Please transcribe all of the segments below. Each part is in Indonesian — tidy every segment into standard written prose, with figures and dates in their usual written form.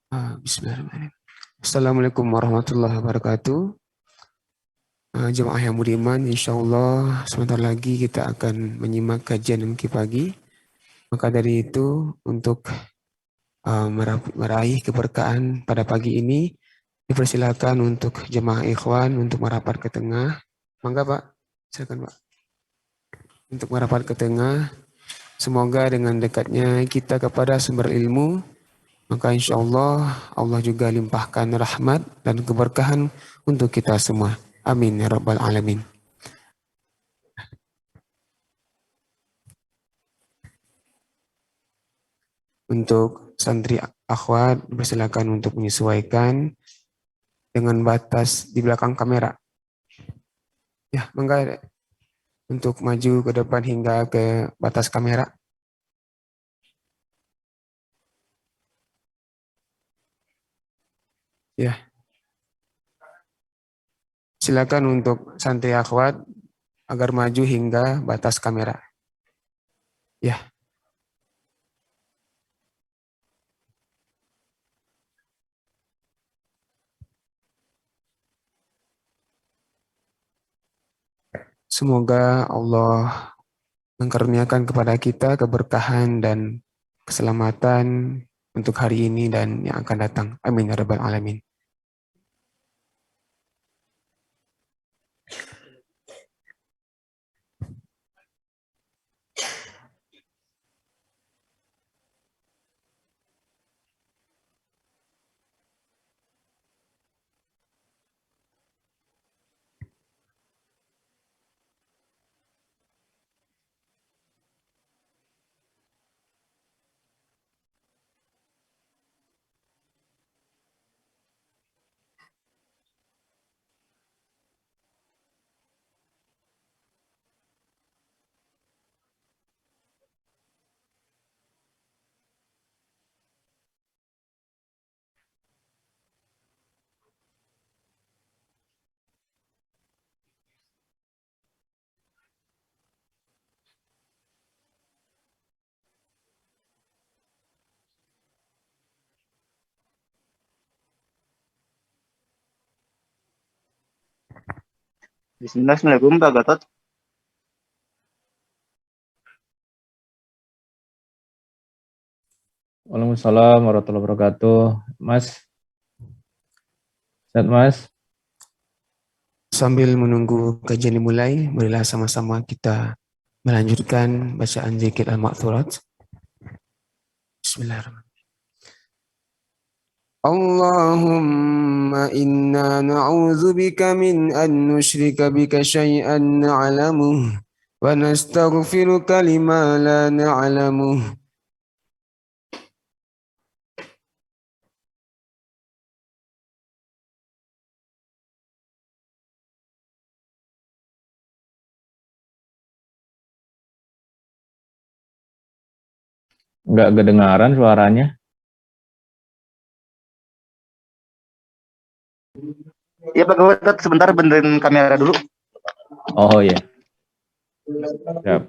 Bismillahirrahmanirrahim. Assalamualaikum warahmatullahi wabarakatuh. Jemaah yang beriman, insya Allah sebentar lagi kita akan menyimak kajian MQ pagi. Maka dari itu, untuk meraih keberkahan pada pagi ini, dipersilakan untuk jemaah ikhwan untuk merapat ke tengah. Mangga Pak, silakan Pak. Untuk merapat ke tengah, semoga dengan dekatnya kita kepada sumber ilmu, maka insya Allah Allah juga limpahkan rahmat dan keberkahan untuk kita semua. Amin ya rabbal alamin. Untuk santri akhwat, persilakan untuk menyesuaikan dengan batas di belakang kamera. Ya, mangga untuk maju ke depan hingga ke batas kamera. Ya, silakan untuk santri akhwat agar maju hingga batas kamera. Ya, semoga Allah mengkaruniakan kepada kita keberkahan dan keselamatan untuk hari ini dan yang akan datang. Amin ya rabbal alamin. Bismillahirrahmanirrahim, Pak Gatot. Waalaikumsalam warahmatullahi wabarakatuh. Mas, sehat Mas? Sambil menunggu kajian dimulai, marilah sama-sama kita melanjutkan bacaan zikir al-ma'thurat. Bismillahirrahmanirrahim. Allahumma inna na'udzu bika min an nusyrika bika syai'an na'lamuh wa nastaghfiruka lima la na'lamuh. Nggak kedengaran suaranya. Iya Pak Gatot, sebentar benerin kamera dulu. Oh ya. Siap.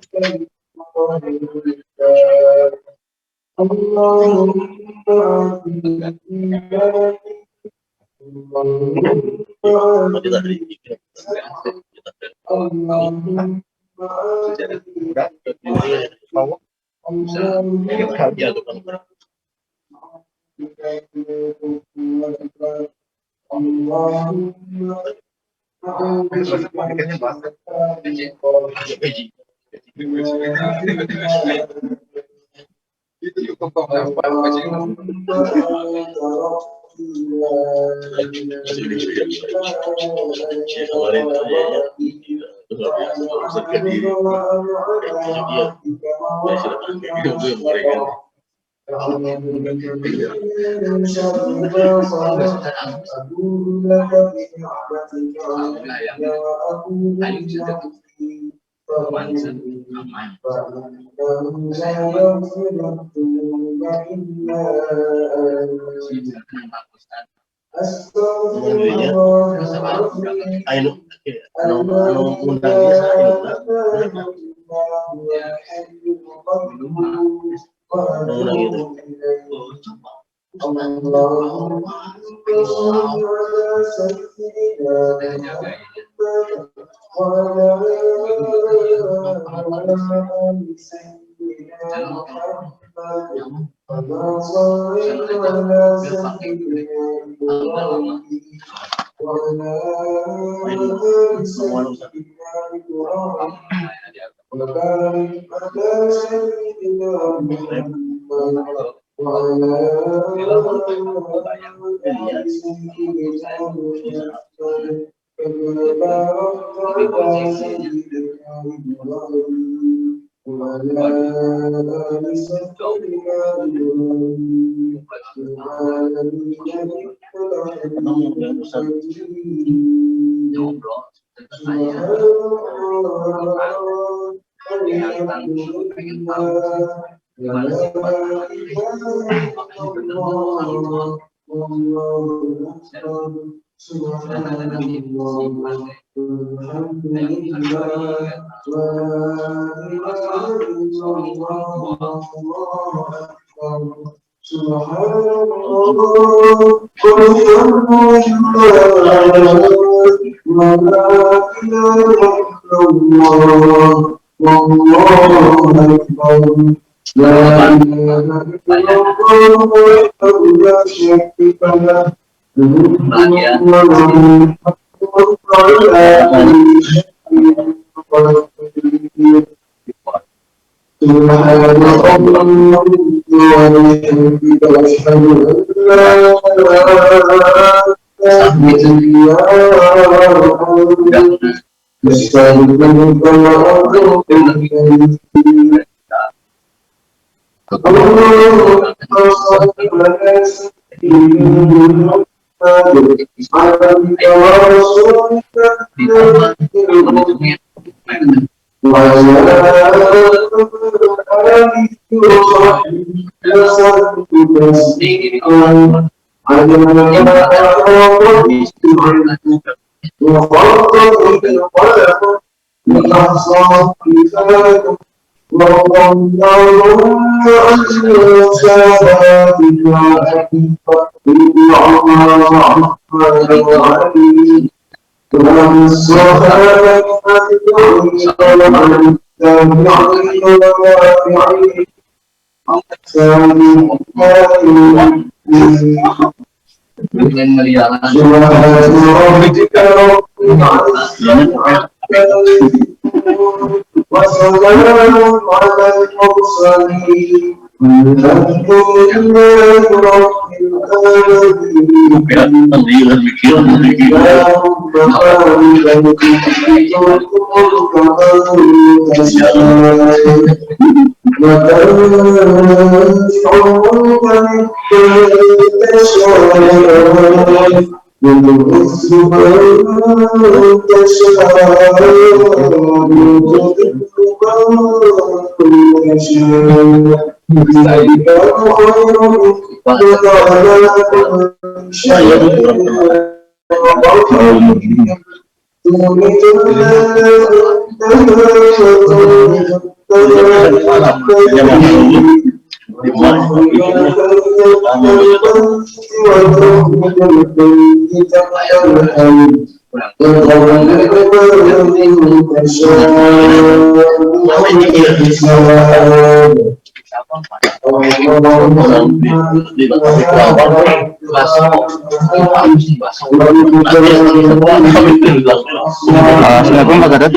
Assalamualaikum Pak Gatot.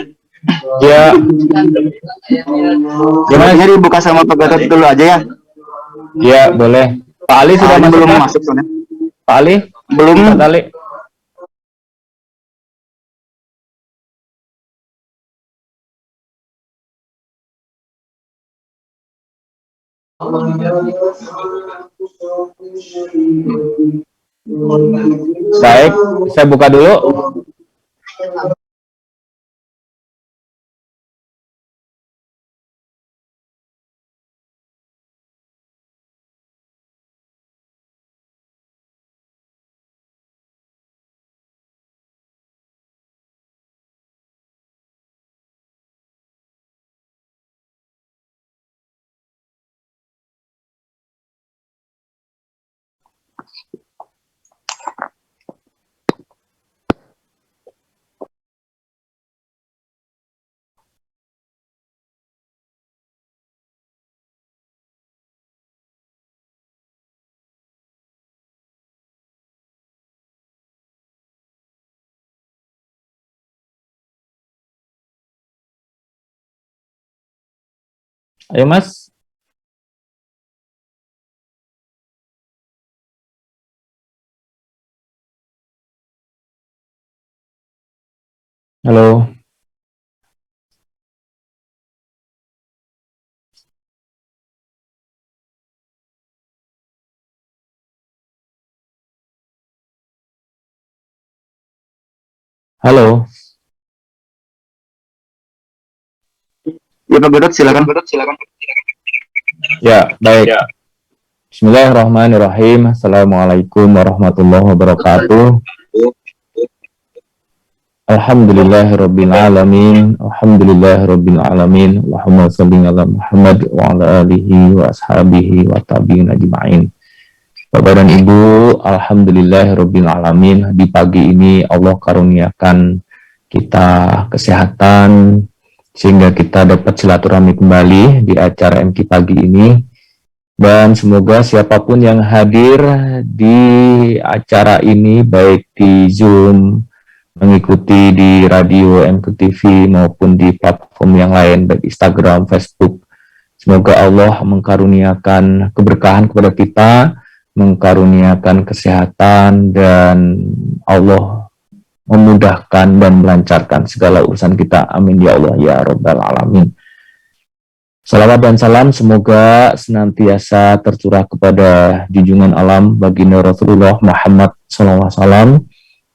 Ya, Gimana jadi buka sama Pak Gatot dulu aja ya? ya boleh. Pak Ali sudah Ini masuk belum kah? masuk soalnya. Pak Ali? Belum. Pak Ali? Baik, saya buka dulu. Ayo Mas. Halo. Halo. Ya Pak Godot, silakan. Ya, baik. Bismillahirrahmanirrahim. Assalamualaikum warahmatullahi wabarakatuh. Alhamdulillahirabbil alamin. Alhamdulillahirabbil alamin. Allahumma shalli ala Muhammad wa ala alihi wa ashabihi wa tabi'in ajma'in. Bapak dan Ibu, alhamdulillahirabbil alamin. Di pagi ini Allah karuniakan kita kesehatan sehingga kita dapat silaturahmi kembali di acara MQ pagi ini. Dan semoga siapapun yang hadir di acara ini, baik di Zoom, mengikuti di radio MQTV maupun di platform yang lain, baik Instagram, Facebook, semoga Allah mengkaruniakan keberkahan kepada kita, mengkaruniakan kesehatan, dan Allah memudahkan dan melancarkan segala urusan kita. Amin ya Allah ya Rabbal Alamin. Salawat dan salam semoga senantiasa tercurah kepada junjungan alam baginda Rasulullah Muhammad SAW,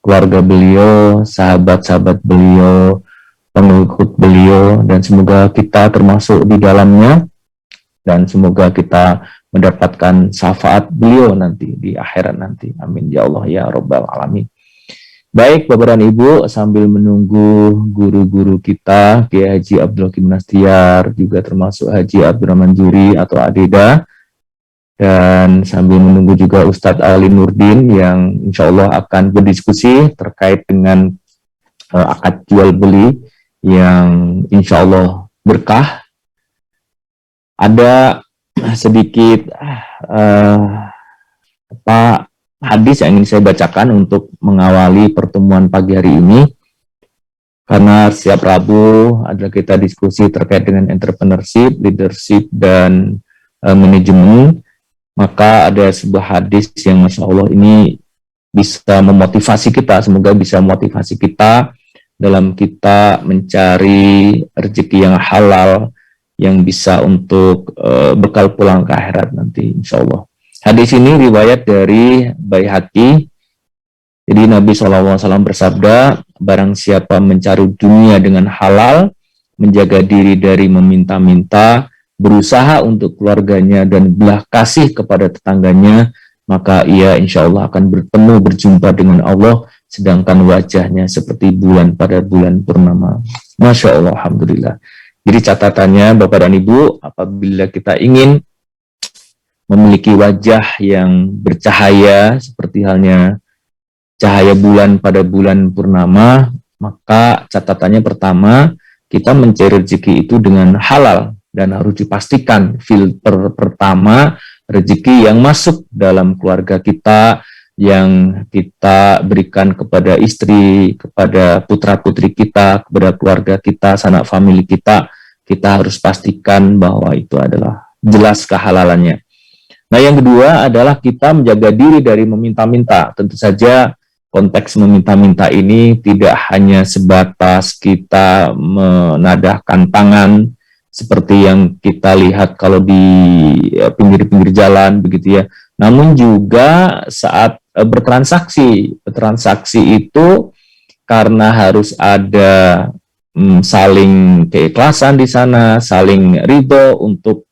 keluarga beliau, sahabat-sahabat beliau, pengikut beliau, dan semoga kita termasuk di dalamnya, dan semoga kita mendapatkan syafaat beliau nanti di akhirat nanti. Amin ya Allah ya Rabbal Alamin. Baik Bapak dan Ibu, sambil menunggu guru-guru kita, Kiai Haji Abdul Hakim Nastiar, juga termasuk Haji Abdurrahman Juri atau Adeda, dan sambil menunggu juga Ustadz Ali Nurdin yang insya Allah akan berdiskusi terkait dengan akad jual beli yang insya Allah berkah. Ada sedikit hadis yang ingin saya bacakan untuk mengawali pertemuan pagi hari ini, karena setiap Rabu adalah kita diskusi terkait dengan entrepreneurship, leadership, dan manajemen. Maka ada sebuah hadis yang Masya Allah ini bisa memotivasi kita, semoga bisa memotivasi kita dalam kita mencari rezeki yang halal, yang bisa untuk bekal pulang ke akhirat nanti insya Allah. Hadis ini riwayat dari Baihaqi. Jadi Nabi SAW bersabda, barang siapa mencari dunia dengan halal, menjaga diri dari meminta-minta, berusaha untuk keluarganya dan belah kasih kepada tetangganya, maka ia insya Allah akan berjumpa dengan Allah, sedangkan wajahnya seperti bulan pada bulan purnama. Masya Allah, Alhamdulillah. Jadi catatannya Bapak dan Ibu, apabila kita ingin memiliki wajah yang bercahaya seperti halnya cahaya bulan pada bulan purnama, maka catatannya pertama, kita mencari rezeki itu dengan halal, dan harus dipastikan filter pertama rezeki yang masuk dalam keluarga kita, yang kita berikan kepada istri, kepada putra-putri kita, kepada keluarga kita, sanak famili kita harus pastikan bahwa itu adalah jelas kehalalannya. Nah, yang kedua adalah kita menjaga diri dari meminta-minta. Tentu saja konteks meminta-minta ini tidak hanya sebatas kita menadahkan tangan seperti yang kita lihat kalau di pinggir-pinggir jalan begitu ya. Namun juga saat bertransaksi itu karena harus ada saling keikhlasan di sana, saling ridho untuk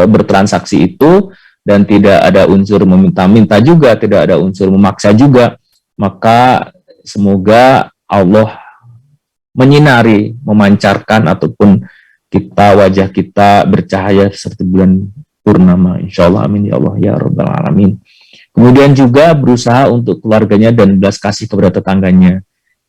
bertransaksi itu, dan tidak ada unsur meminta-minta juga, tidak ada unsur memaksa juga, maka semoga Allah menyinari, memancarkan, ataupun wajah kita bercahaya seperti bulan purnama, insya Allah, amin ya Allah ya Rabbal Alamin. Kemudian juga berusaha untuk keluarganya dan belas kasih kepada tetangganya.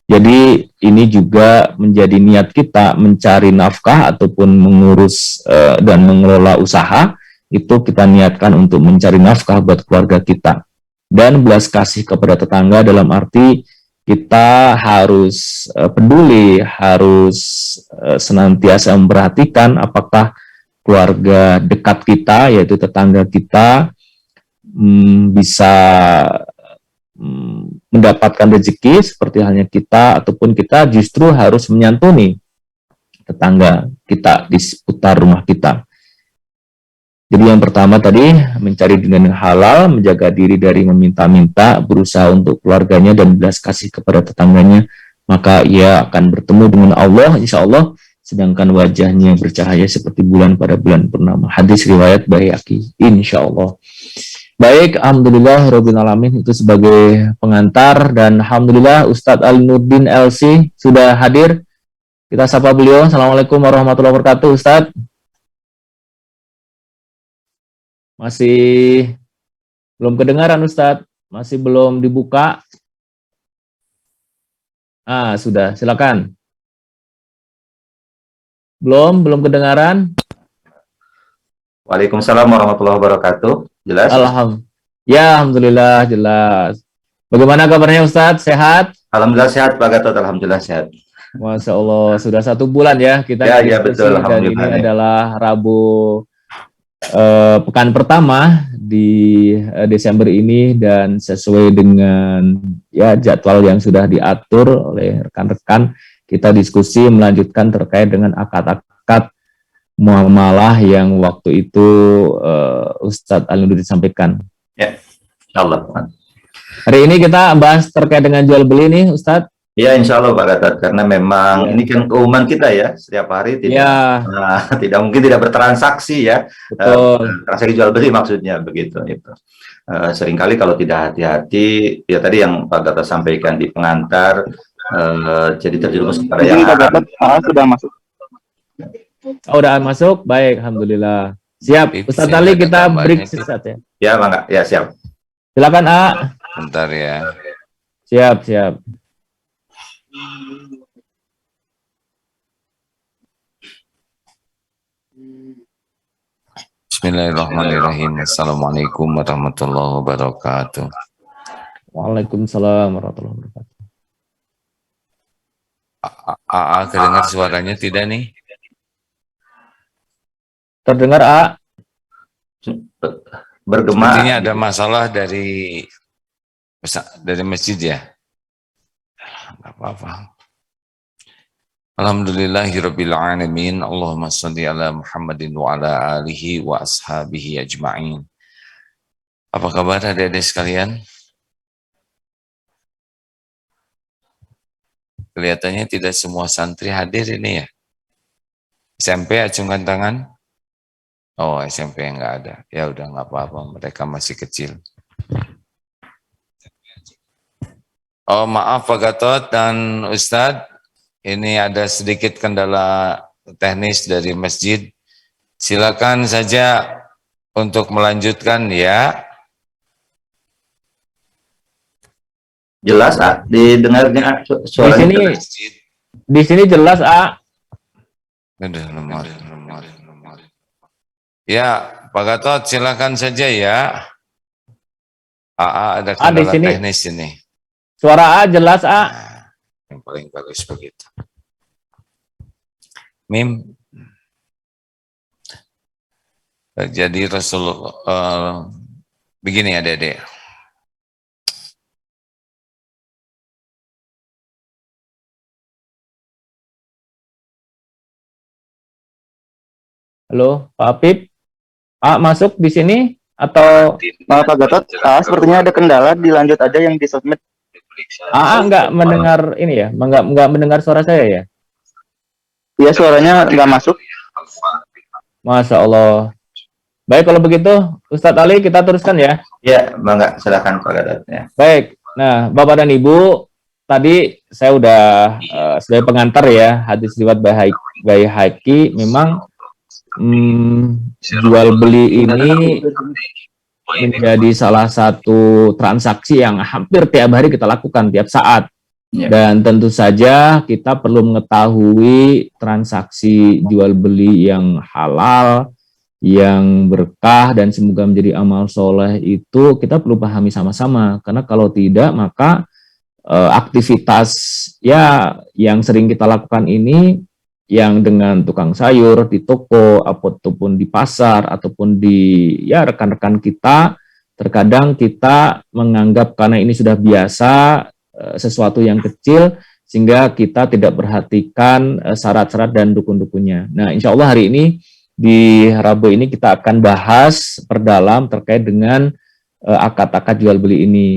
Jadi ini juga menjadi niat kita mencari nafkah ataupun mengurus dan mengelola usaha, itu kita niatkan untuk mencari nafkah buat keluarga kita. Dan belas kasih kepada tetangga dalam arti kita harus peduli, harus senantiasa memperhatikan apakah keluarga dekat kita, yaitu tetangga kita, bisa mendapatkan rezeki seperti halnya kita, ataupun kita justru harus menyantuni tetangga kita di seputar rumah kita. Jadi yang pertama tadi, mencari dengan halal, menjaga diri dari meminta-minta, berusaha untuk keluarganya dan belas kasih kepada tetangganya, maka ia akan bertemu dengan Allah, insya Allah, sedangkan wajahnya bercahaya seperti bulan pada bulan purnama. Hadis riwayat Baihaqi, insya Allah. Baik, alhamdulillah Rabbil Alamin, itu sebagai pengantar, dan alhamdulillah Ustadz Al-Nurdin LC sudah hadir. Kita sapa beliau. Assalamualaikum warahmatullahi wabarakatuh, Ustadz. Masih belum kedengaran, Ustadz, masih belum dibuka. Sudah, silakan. Belum kedengaran. Waalaikumsalam warahmatullahi wabarakatuh. Jelas? Alhamdulillah jelas. Bagaimana kabarnya Ustadz? Sehat? Alhamdulillah sehat Pak Gatot, alhamdulillah sehat. Masya Allah, sudah 1 bulan ya kita Ya, betul, dan ini alhamdulillah. adalah Rabu pekan pertama di Desember ini, dan sesuai dengan ya jadwal yang sudah diatur oleh rekan-rekan, kita diskusi melanjutkan terkait dengan akad-akad muamalah yang waktu itu Ustadz Al-Nurdin sampaikan. Ya, insyaallah. Hari ini kita bahas terkait dengan jual beli nih, Ustadz. Ya, insya Allah Pak Gatot, karena memang ini kan keumuman kita ya, setiap hari tidak tidak mungkin tidak bertransaksi ya. Betul. Transaksi jual beli maksudnya begitu itu. Seringkali kalau tidak hati-hati, ya tadi yang Pak Gatot sampaikan di pengantar, jadi terjerumus kepada yang Pak haram. Gatot sudah masuk. Udah masuk, baik, alhamdulillah. Siap, Ustadz Ali, kita break sesaat ya. Ya, Bang, ya siap. Silakan, A. Bentar ya. Siap. Bismillahirrahmanirrahim. Assalamualaikum warahmatullahi wabarakatuh. Waalaikumsalam warahmatullahi wabarakatuh. AA kedengar suaranya tidak nih? Terdengar, A? Bergema. Sepertinya ada masalah dari masjid ya? Nggak apa-apa. Alhamdulillahirabbil alamin. Allahumma shalli ala Muhammadin wa ala alihi wa ashabihi ajma'in. Apa kabar adik-adik sekalian? Kelihatannya tidak semua santri hadir ini ya. SMP acungkan tangan. Oh, SMP nggak ada. Ya udah nggak apa-apa, mereka masih kecil. Oh, maaf Pak Gatot dan Ustadz, ini ada sedikit kendala teknis dari masjid. Silakan saja untuk melanjutkan ya. Jelas, didengarnya suaranya. Di sini jelas, A. Ya, Pak Gatot silakan saja ya. AA ada A, di kendala sini. teknis ini. Suara A jelas, A. Nah, yang paling bagus begitu. Mim. Jadi Rasulullah begini adik-adik. Halo, Pak Apip. A masuk di sini atau Pak Gatot, sepertinya ada kendala, dilanjut aja yang di submit. A nggak mendengar ini ya? Nggak mendengar suara saya ya? Iya, suaranya nggak masuk. Masya Allah. Baik, kalau begitu Ustadz Ali kita teruskan ya. Ya, Bang, silakan Pak Gatot ya. Baik. Nah, Bapak dan Ibu, tadi saya udah sebagai pengantar ya, hadis riwayat Baihaqi, memang jual beli ini menjadi salah satu transaksi yang hampir tiap hari kita lakukan, tiap saat. Ya. Dan tentu saja kita perlu mengetahui transaksi jual beli yang halal, yang berkah, dan semoga menjadi amal soleh itu kita perlu pahami sama-sama. Karena kalau tidak, maka aktivitas ya yang sering kita lakukan ini, yang dengan tukang sayur di toko ataupun di pasar ataupun di ya rekan-rekan kita, terkadang kita menganggap karena ini sudah biasa sesuatu yang kecil sehingga kita tidak perhatikan syarat-syarat dan dukun-dukunnya. Nah, insya Allah hari ini di Rabu ini kita akan bahas perdalam terkait dengan akad-akad jual beli ini.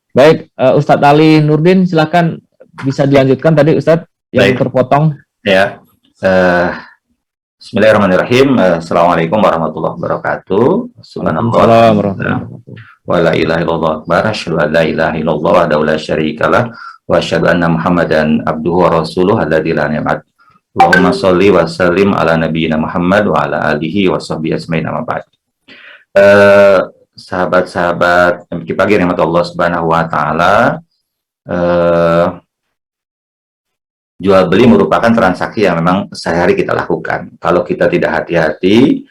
Baik, Ustadz Ali Nurdin, silakan bisa dilanjutkan tadi Ustadz yang Baik. terpotong. Ya, Bismillahirrahmanirrahim. Assalamualaikum warahmatullahi wabarakatuh. Waalaikumsalam warahmatullahi wabarakatuh. Wa la ilaha illallah akbar. Asyhadu an la ilaha illallah wahdahu la syarikalah wa asyhadu anna Muhammadan abduhu wa rasuluhu alladzi la nabiyya. Allahumma sholli wa sallim ala nabiyyina Muhammad wa ala alihi wa sahbihi ajmain, amma ba'd. Sahabat-sahabat MK Pagi rahmat Allah Subhanahu wa taala, jual beli merupakan transaksi yang memang sehari-hari kita lakukan. Kalau kita tidak hati-hati,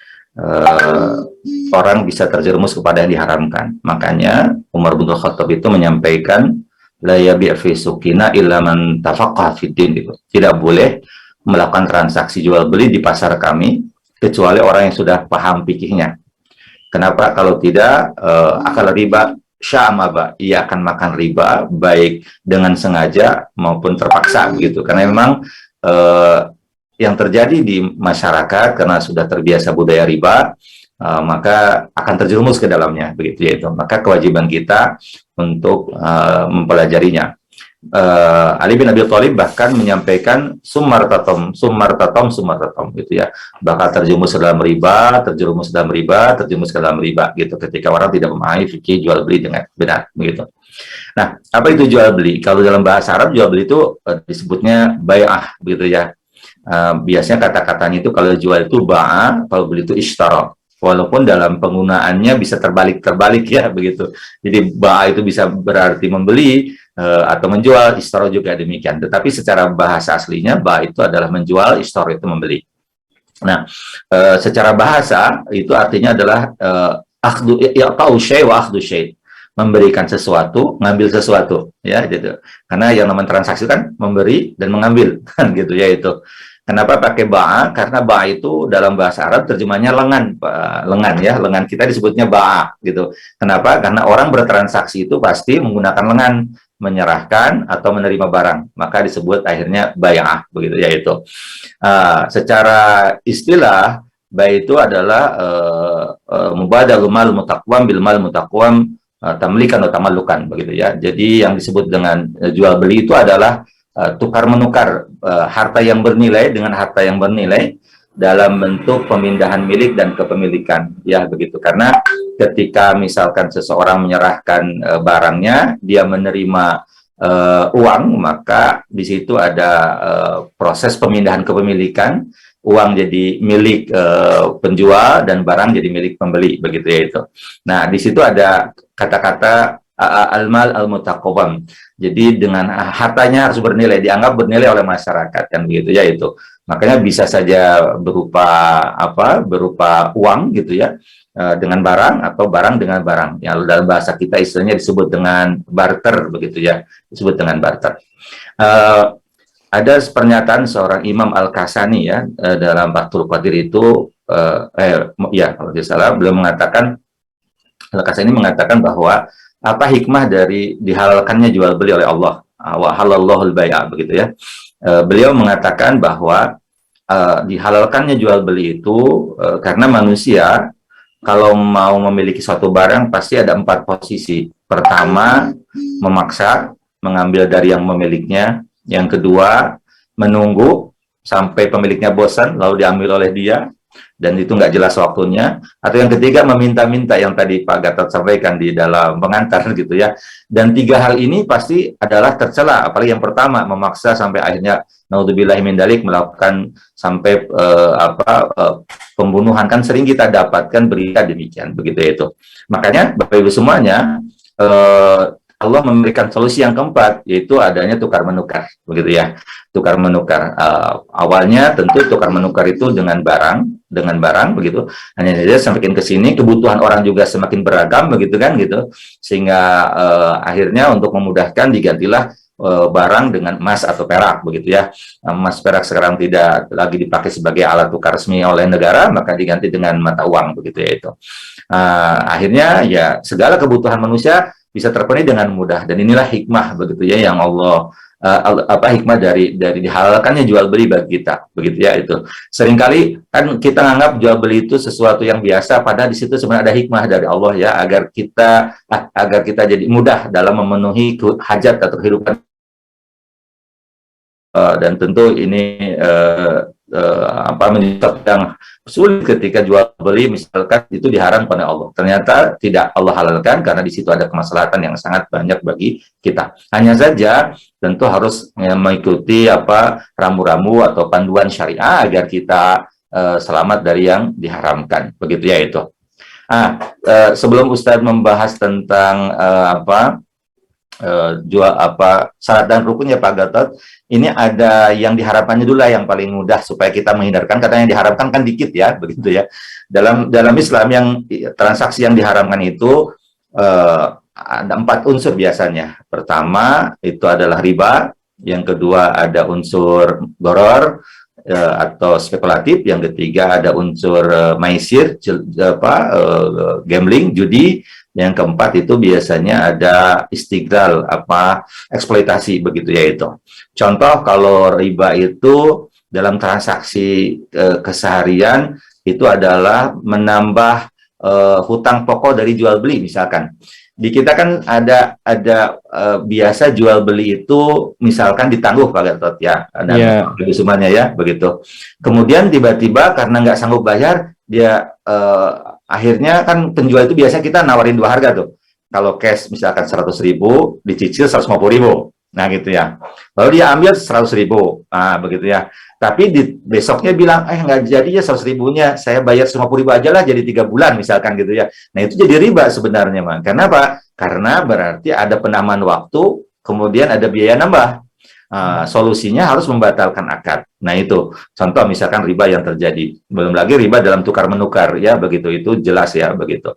orang bisa terjerumus kepada yang diharamkan. Makanya Umar bin Khattab itu menyampaikan, la yabi' fi suqina illa man tafaqqaha fid din, gitu. Tidak boleh melakukan transaksi jual beli di pasar kami kecuali orang yang sudah paham fikihnya. Kenapa? Kalau tidak, akal riba sya'amaba, ia akan makan riba baik dengan sengaja maupun terpaksa, begitu. Karena memang yang terjadi di masyarakat karena sudah terbiasa budaya riba, maka akan terjerumus ke dalamnya, begitu ya itu. Maka kewajiban kita untuk mempelajarinya. Ali bin Abi Thalib bahkan menyampaikan sumar tatom, gitu ya. Bakal terjerumus ke dalam riba, terjerumus ke dalam riba, gitu. Ketika orang tidak memahami fikih jual beli dengan benar, begitu. Nah, apa itu jual beli? Kalau dalam bahasa Arab jual beli itu disebutnya bai'ah, begitu ya. Biasanya kata-katanya itu kalau jual itu ba'a, kalau beli itu ishtara. Walaupun dalam penggunaannya bisa terbalik ya, begitu. Jadi ba'a itu bisa berarti membeli atau menjual, ishtara juga demikian. Tetapi secara bahasa aslinya ba'a itu adalah menjual, ishtara itu membeli. Nah, secara bahasa itu artinya adalah akhdhu ya'ta'u syai' wa akhdhu syai'. Memberikan sesuatu, ngambil sesuatu, ya gitu. Karena yang namanya transaksi kan memberi dan mengambil, kan gitu ya itu. Kenapa pakai ba'a? Karena ba'a itu dalam bahasa Arab terjemahnya lengan, ya, lengan kita disebutnya ba'a, gitu. Kenapa? Karena orang bertransaksi itu pasti menggunakan lengan, menyerahkan atau menerima barang, maka disebut akhirnya bai'ah, begitu ya itu. Secara istilah, bai' itu adalah mubadalul mal mutaqwam bil mal mutaqwam tamlikan atau tamallukan, begitu ya. Jadi yang disebut dengan jual beli itu adalah tukar menukar harta yang bernilai dengan harta yang bernilai dalam bentuk pemindahan milik dan kepemilikan, ya begitu. Karena ketika misalkan seseorang menyerahkan barangnya, dia menerima uang, maka di situ ada proses pemindahan kepemilikan, uang jadi milik penjual dan barang jadi milik pembeli, begitu ya itu. Nah, di situ ada kata-kata al-mal al-mutaqawwam. Jadi dengan hartanya harus bernilai, dianggap bernilai oleh masyarakat, kan begitu ya itu. Makanya bisa saja berupa apa? Berupa uang, gitu ya, dengan barang, atau barang dengan barang. Yang dalam bahasa kita istilahnya disebut dengan barter, begitu ya, disebut dengan barter. Ada pernyataan seorang Imam Al-Kasani ya, dalam Fathul Qadir itu, ya kalau tidak salah, beliau mengatakan, Al-Kasani mengatakan bahwa apa hikmah dari dihalalkannya jual beli oleh Allah, wa halallahul bai'a, begitu ya. Beliau mengatakan bahwa dihalalkannya jual beli itu karena manusia kalau mau memiliki suatu barang pasti ada 4 posisi. Pertama, memaksa mengambil dari yang memilikinya. Yang kedua, menunggu sampai pemiliknya bosan lalu diambil oleh dia. dan itu nggak jelas waktunya, atau yang ketiga meminta-minta yang tadi Pak Gatot sampaikan di dalam pengantar gitu ya. Dan tiga hal ini pasti adalah tercela, apalagi yang pertama memaksa sampai akhirnya naudzubillahi min dzalik melakukan sampai pembunuhan, kan sering kita dapatkan berita demikian begitu ya itu. Makanya Bapak Ibu semuanya, Allah memberikan solusi yang keempat, yaitu adanya tukar menukar, begitu ya. Tukar menukar. Awalnya tentu tukar menukar itu dengan barang, begitu. Hanya saja semakin ke sini kebutuhan orang juga semakin beragam, begitu kan, gitu. Sehingga akhirnya untuk memudahkan digantilah barang dengan emas atau perak, begitu ya. Emas perak sekarang tidak lagi dipakai sebagai alat tukar resmi oleh negara, maka diganti dengan mata uang, begitu ya itu. Akhirnya ya segala kebutuhan manusia bisa terpenuhi dengan mudah, dan inilah hikmah begitu ya yang Allah hikmah dari dihalalkannya jual beli bagi kita, begitu ya itu. Seringkali kan kita anggap jual beli itu sesuatu yang biasa, padahal di situ sebenarnya ada hikmah dari Allah ya, agar kita jadi mudah dalam memenuhi hajat atau kehidupan. Dan tentu ini menjadi yang sulit ketika jual beli misalkan itu diharamkan oleh Allah. Ternyata tidak Allah halalkan karena di situ ada kemaslahatan yang sangat banyak bagi kita. Hanya saja tentu harus mengikuti rambu-rambu atau panduan syariah agar kita selamat dari yang diharamkan. Begitu ya itu. Sebelum Ustadz membahas tentang syarat dan rukunnya Pak Gatot, ini ada yang diharapkannya dulu lah yang paling mudah supaya kita menghindarkan, karena yang diharapkan kan dikit ya, begitu ya. Dalam Islam yang transaksi yang diharamkan itu ada 4 unsur biasanya. Pertama itu adalah riba, yang kedua ada unsur gharar atau spekulatif, yang ketiga ada unsur maisir, gambling, judi. Yang keempat itu biasanya ada istighlal, eksploitasi, begitu ya itu. Contoh kalau riba itu dalam transaksi keseharian itu adalah menambah hutang pokok dari jual beli misalkan. Di kita kan ada biasa jual beli itu misalkan ditangguh Pak Gatot ya, dan semuanya ya begitu. Kemudian tiba-tiba karena nggak sanggup bayar, dia akhirnya kan penjual itu biasa kita nawarin 2 harga tuh. Kalau cash misalkan 100.000, dicicil 150.000. Nah gitu ya. Lalu dia ambil 100.000. Begitu ya. Tapi besoknya bilang, nggak jadi ya 100.000-nya, saya bayar 50.000 aja lah jadi 3 bulan misalkan gitu ya. Nah itu jadi riba sebenarnya, Man. Karena apa? Karena berarti ada penambahan waktu, kemudian ada biaya nambah. Solusinya harus membatalkan akad. Nah itu contoh misalkan riba yang terjadi. Belum lagi riba dalam tukar menukar ya, begitu, itu jelas ya begitu.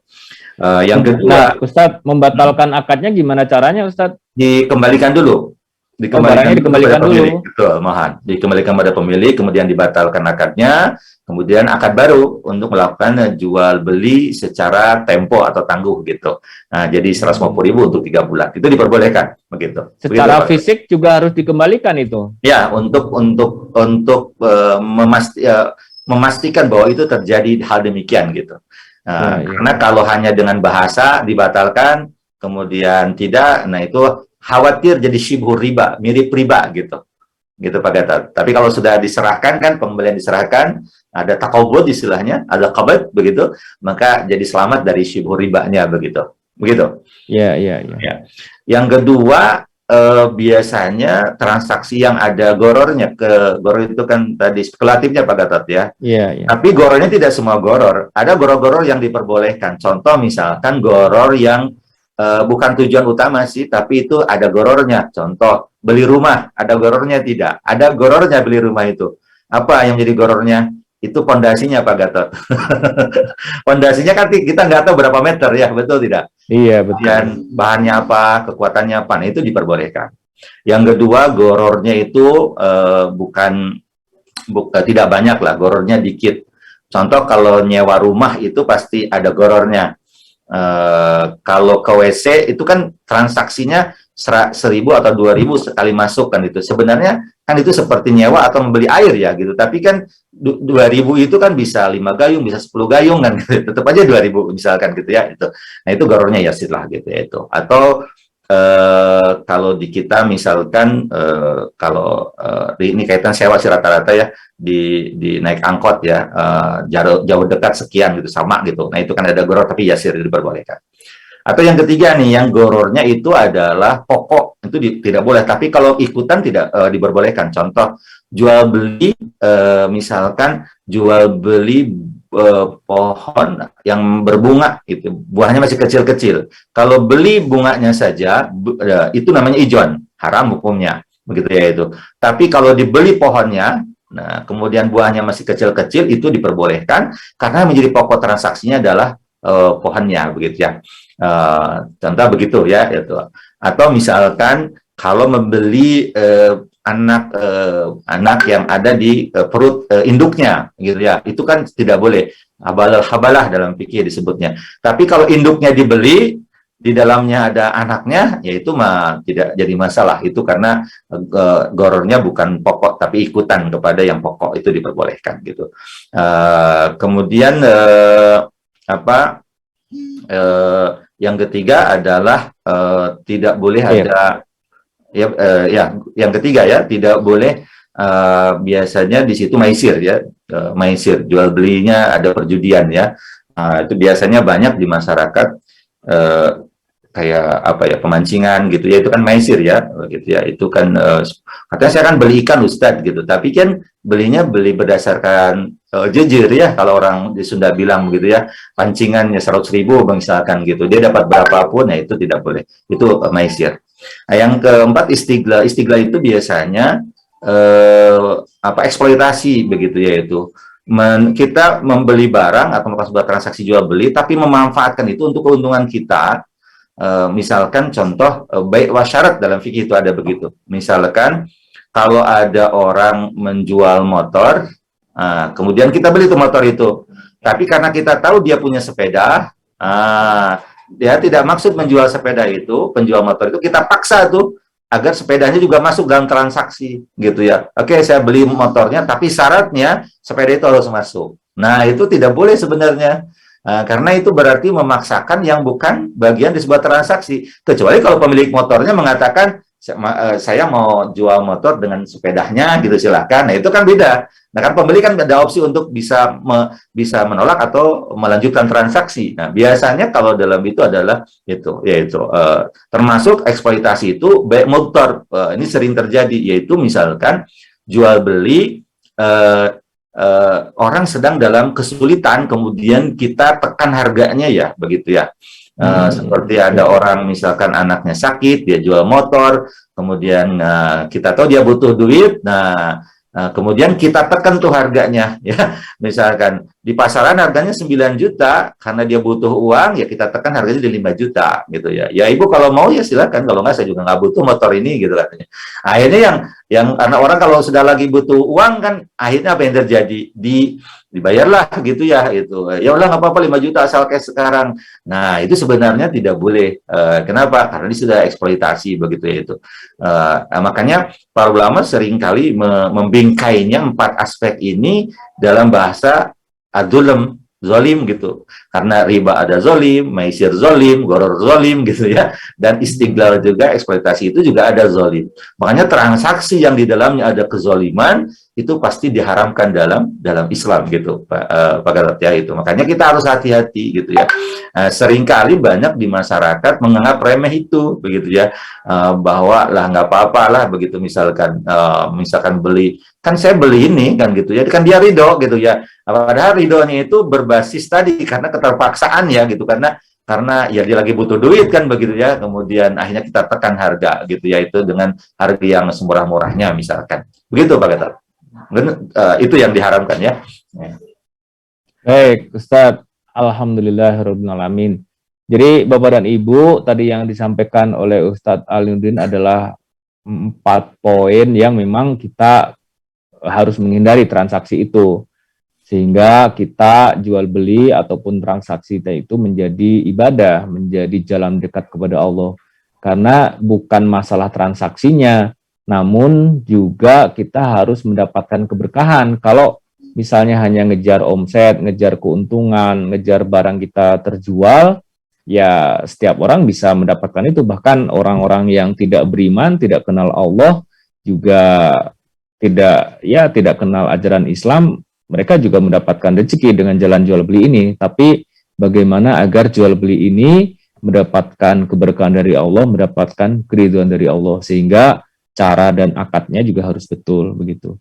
Yang kedua, Ustadz, membatalkan akadnya gimana caranya Ustadz? Dikembalikan dulu. Dikembalikan dulu. Betul, mohon. Dikembalikan pada pemilik, kemudian dibatalkan akadnya, kemudian akad baru untuk melakukan jual beli secara tempo atau tangguh gitu. Nah, jadi 150.000 untuk 3 bulan. Itu diperbolehkan begitu. Secara fisik juga harus dikembalikan itu. Ya, untuk memastikan bahwa itu terjadi hal demikian gitu. Karena kalau hanya dengan bahasa dibatalkan, kemudian tidak, nah itu khawatir jadi syibhur riba, mirip riba gitu Pak Gatot. Tapi kalau sudah diserahkan kan, pembelian diserahkan, ada taqabud istilahnya, ada qabad begitu, maka jadi selamat dari syibhur ribanya begitu. Iya. Yang kedua, biasanya transaksi yang ada gorornya, goror itu kan tadi spekulatifnya Pak Gatot ya. Iya. Tapi gorornya tidak semua goror. Ada goror-goror yang diperbolehkan. Contoh misalkan goror yang bukan tujuan utama sih, tapi itu ada gorornya. Contoh, beli rumah, ada gorornya tidak? Ada gorornya beli rumah itu. Apa yang jadi gorornya? Itu pondasinya Pak Gatot. Pondasinya kan kita nggak tahu berapa meter ya, betul tidak? Iya, betul. Dan bahannya apa, kekuatannya apa, nah, itu diperbolehkan. Yang kedua, gorornya itu tidak banyak lah, gorornya dikit. Contoh kalau nyewa rumah itu pasti ada gorornya. Kalau ke WC itu kan transaksinya 1.000 atau 2.000 sekali masuk kan itu. Sebenarnya kan itu seperti nyewa atau membeli air ya gitu. Tapi kan 2.000 itu kan bisa 5 gayung, bisa 10 gayung kan gitu. Tetap aja 2.000 misalkan gitu ya itu. Nah itu gorornya ya lah gitu ya itu. Atau kalau di kita misalkan kalau ini kaitan sewa sih rata-rata ya di naik angkot ya, jauh dekat sekian gitu sama gitu. Nah itu kan ada goror tapi yasir diperbolehkan. Atau yang ketiga nih, yang gorornya itu adalah pokok, itu tidak boleh. Tapi kalau ikutan tidak diperbolehkan. Contoh, jual beli, misalkan jual beli pohon yang berbunga, itu buahnya masih kecil-kecil. Kalau beli bunganya saja, itu namanya ijon, haram hukumnya, begitu ya itu. Tapi kalau dibeli pohonnya, nah kemudian buahnya masih kecil-kecil, itu diperbolehkan karena menjadi pokok transaksinya adalah pohonnya, begitu ya. Contoh begitu ya itu. Atau misalkan kalau membeli anak yang ada di perut induknya gitu ya, itu kan tidak boleh, habalah dalam fikih disebutnya. Tapi kalau induknya dibeli, di dalamnya ada anaknya, ya itu mah tidak jadi masalah. Itu karena gorornya bukan pokok tapi ikutan kepada yang pokok, itu diperbolehkan gitu. Kemudian yang ketiga adalah tidak boleh ada yang ketiga ya, tidak boleh biasanya di situ maisir ya, maisir jual belinya ada perjudian ya. Itu biasanya banyak di masyarakat kayak apa ya, pemancingan gitu ya, itu kan maisir ya gitu ya. Itu kan katanya saya kan beli ikan Ustadz gitu, tapi kan belinya berdasarkan jejir ya, kalau orang di Sunda bilang begitu ya, pancingannya 100.000 misalkan gitu, dia dapat berapapun, ya itu tidak boleh, itu maisir. Nah, yang keempat istighla. Istighla itu biasanya eksploitasi begitu ya, itu kita membeli barang atau melakukan sebuah transaksi jual beli tapi memanfaatkan itu untuk keuntungan kita. Misalkan contoh baik wasyarat dalam fikih itu ada begitu. Misalkan kalau ada orang menjual motor, kemudian kita beli tuh motor itu, tapi karena kita tahu dia punya sepeda, dia tidak maksud menjual sepeda itu, penjual motor itu kita paksa tuh agar sepedanya juga masuk dalam transaksi gitu ya. Oke, saya beli motornya, tapi syaratnya sepeda itu harus masuk. Nah, itu tidak boleh sebenarnya. Karena itu berarti memaksakan yang bukan bagian di sebuah transaksi. Kecuali kalau pemilik motornya mengatakan, saya mau jual motor dengan sepedanya gitu, silahkan. Nah, itu kan beda. Nah, kan pembeli kan ada opsi untuk bisa menolak atau melanjutkan transaksi. Nah, biasanya kalau dalam itu adalah itu, yaitu termasuk eksploitasi itu baik motor. Ini sering terjadi, yaitu misalkan jual beli orang sedang dalam kesulitan, kemudian kita tekan harganya ya, begitu ya. Seperti ada orang misalkan anaknya sakit, dia jual motor, kemudian kita tahu dia butuh duit, kemudian kita tekan tuh harganya ya. Misalkan di pasaran harganya 9 juta, karena dia butuh uang ya kita tekan harganya di 5 juta gitu ya. Ya ibu kalau mau ya silakan, kalau nggak saya juga nggak butuh motor ini gitu katanya. Akhirnya yang karena orang kalau sudah lagi butuh uang kan, akhirnya apa yang terjadi? Dibayarlah gitu ya, itu ya udah nggak apa-apa 5 juta asal kayak sekarang. Nah itu sebenarnya tidak boleh. Kenapa? Karena ini sudah eksploitasi begitu ya itu. Makanya para ulama seringkali membingkainya 4 aspek ini dalam bahasa adzulm, zolim gitu. Karena riba ada zolim, maisir zolim, goror zolim gitu ya. Dan istighlal juga, eksploitasi itu juga ada zolim. Makanya transaksi yang di dalamnya ada kezoliman itu pasti diharamkan dalam Islam gitu, Pak Gatot ya itu. Makanya kita harus hati-hati gitu ya. Seringkali banyak di masyarakat menganggap remeh itu begitu ya, bahwa lah nggak apa-apa lah begitu, misalkan beli, kan saya beli ini kan gitu ya, kan dia ridho gitu ya. Padahal ridhonya itu berbasis tadi karena keterpaksaan ya gitu, karena ya dia lagi butuh duit kan begitu ya, kemudian akhirnya kita tekan harga gitu ya, itu dengan harga yang semurah-murahnya misalkan begitu Pak Gatot. Itu yang diharamkan ya. Baik Ustadz, alhamdulillahirrahmanirrahim. Jadi Bapak dan Ibu, tadi yang disampaikan oleh Ustadz Aliuddin adalah 4 poin yang memang kita harus menghindari transaksi itu, sehingga kita jual beli ataupun transaksi itu menjadi ibadah, menjadi jalan dekat kepada Allah. Karena bukan masalah transaksinya, namun juga kita harus mendapatkan keberkahan. Kalau misalnya hanya ngejar omset, ngejar keuntungan, ngejar barang kita terjual, ya setiap orang bisa mendapatkan itu. Bahkan orang-orang yang tidak beriman, tidak kenal Allah, juga tidak kenal ajaran Islam, mereka juga mendapatkan rezeki dengan jalan jual beli ini. Tapi bagaimana agar jual beli ini mendapatkan keberkahan dari Allah, mendapatkan keridhaan dari Allah, sehingga cara dan akadnya juga harus betul begitu.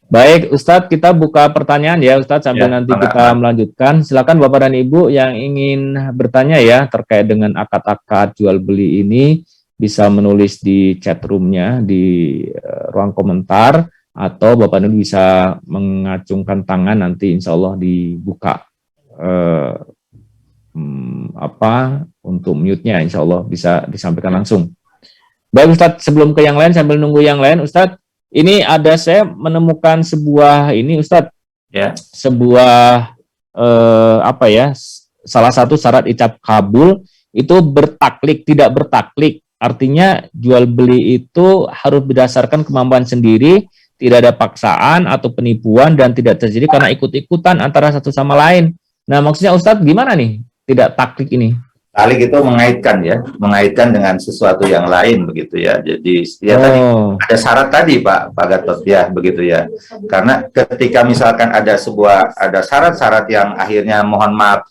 Baik, Ustadz, kita buka pertanyaan ya, Ustadz, sambil nanti kita melanjutkan. Silakan Bapak dan Ibu yang ingin bertanya ya terkait dengan akad-akad jual beli ini, bisa menulis di chat room-nya, di ruang komentar, atau Bapak dan Ibu bisa mengacungkan tangan, nanti insya Allah dibuka untuk mute-nya, insya Allah bisa disampaikan langsung. Baik Ustadz, sebelum ke yang lain, sambil nunggu yang lain, Ustadz, ini saya menemukan sebuah ini Ustadz, Ya. sebuah salah satu syarat ijab kabul itu bertaklik, tidak bertaklik. Artinya jual beli itu harus berdasarkan kemampuan sendiri, tidak ada paksaan atau penipuan, dan tidak terjadi karena ikut-ikutan antara satu sama lain. Nah, maksudnya Ustadz gimana nih tidak taklik ini? Taklik itu mengaitkan dengan sesuatu yang lain begitu ya. Jadi ya tadi ada syarat tadi Pak Gatot ya begitu ya. Karena ketika misalkan ada syarat-syarat yang akhirnya mohon maaf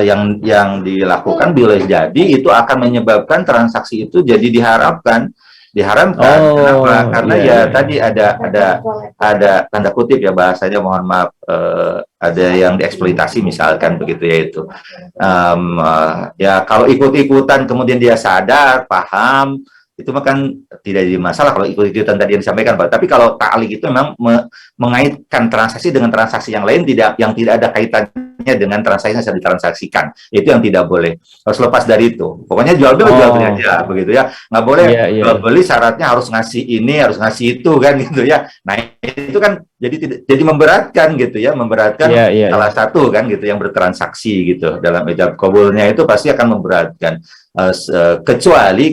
yang dilakukan boleh jadi itu akan menyebabkan transaksi itu jadi diharamkan. Kenapa? Karena tadi ada tanda kutip ya bahasanya, mohon maaf, ada yang dieksploitasi misalkan begitu ya itu. Ya kalau ikut-ikutan kemudian dia sadar, paham, itu kan tidak jadi masalah kalau ikut-ikutan tadi yang disampaikan Pak. Tapi kalau ta'lik itu memang mengaitkan transaksi dengan transaksi yang lain yang tidak ada kaitannya dengan transaksi yang sedang ditransaksikan, itu yang tidak boleh, harus lepas dari itu. Pokoknya jual beli aja begitu ya, nggak boleh jual beli syaratnya harus ngasih ini, harus ngasih itu kan gitu ya. Nah itu kan jadi memberatkan gitu ya, salah satu kan gitu yang bertransaksi gitu dalam ijab kabulnya itu pasti akan memberatkan. Kecuali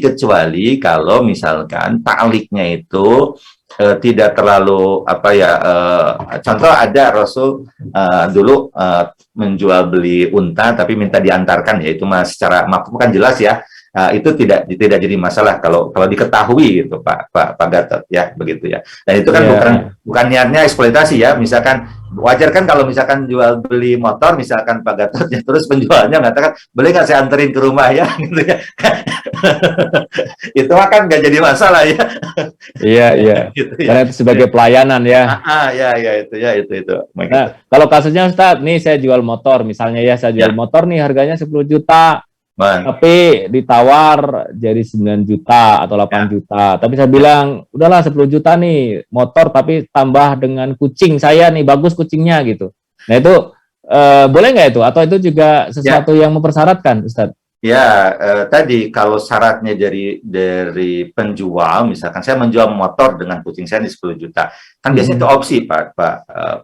kalau misalkan ta'liknya itu tidak terlalu contoh ada Rasul dulu menjual beli unta tapi minta diantarkan, ya itu mas secara mafhum kan jelas ya, itu tidak jadi masalah kalau diketahui gitu Pak Gatot ya begitu ya. Dan itu kan bukan niatnya eksploitasi ya. Misalkan wajar kan kalau misalkan jual beli motor misalkan Pak Gatot ya, terus penjualnya mengatakan boleh nggak saya anterin ke rumah ya gitu ya. Itu kan nggak jadi masalah ya. Iya. Gitu, ya. Karena itu sebagai pelayanan ya. Itu. Nah, kalau kasusnya Ustadz, nih saya jual motor misalnya ya, saya jual motor nih harganya 10 juta. Tapi ditawar jadi 9 juta atau 8 juta. Tapi saya bilang, udahlah 10 juta nih motor, tapi tambah dengan kucing saya nih, bagus kucingnya gitu. Nah itu boleh nggak itu? Atau itu juga sesuatu yang mempersyaratkan, Ustadz? Ya, tadi kalau syaratnya dari penjual, misalkan saya menjual motor dengan kucing saya di 10 juta, kan biasanya itu opsi, Pak.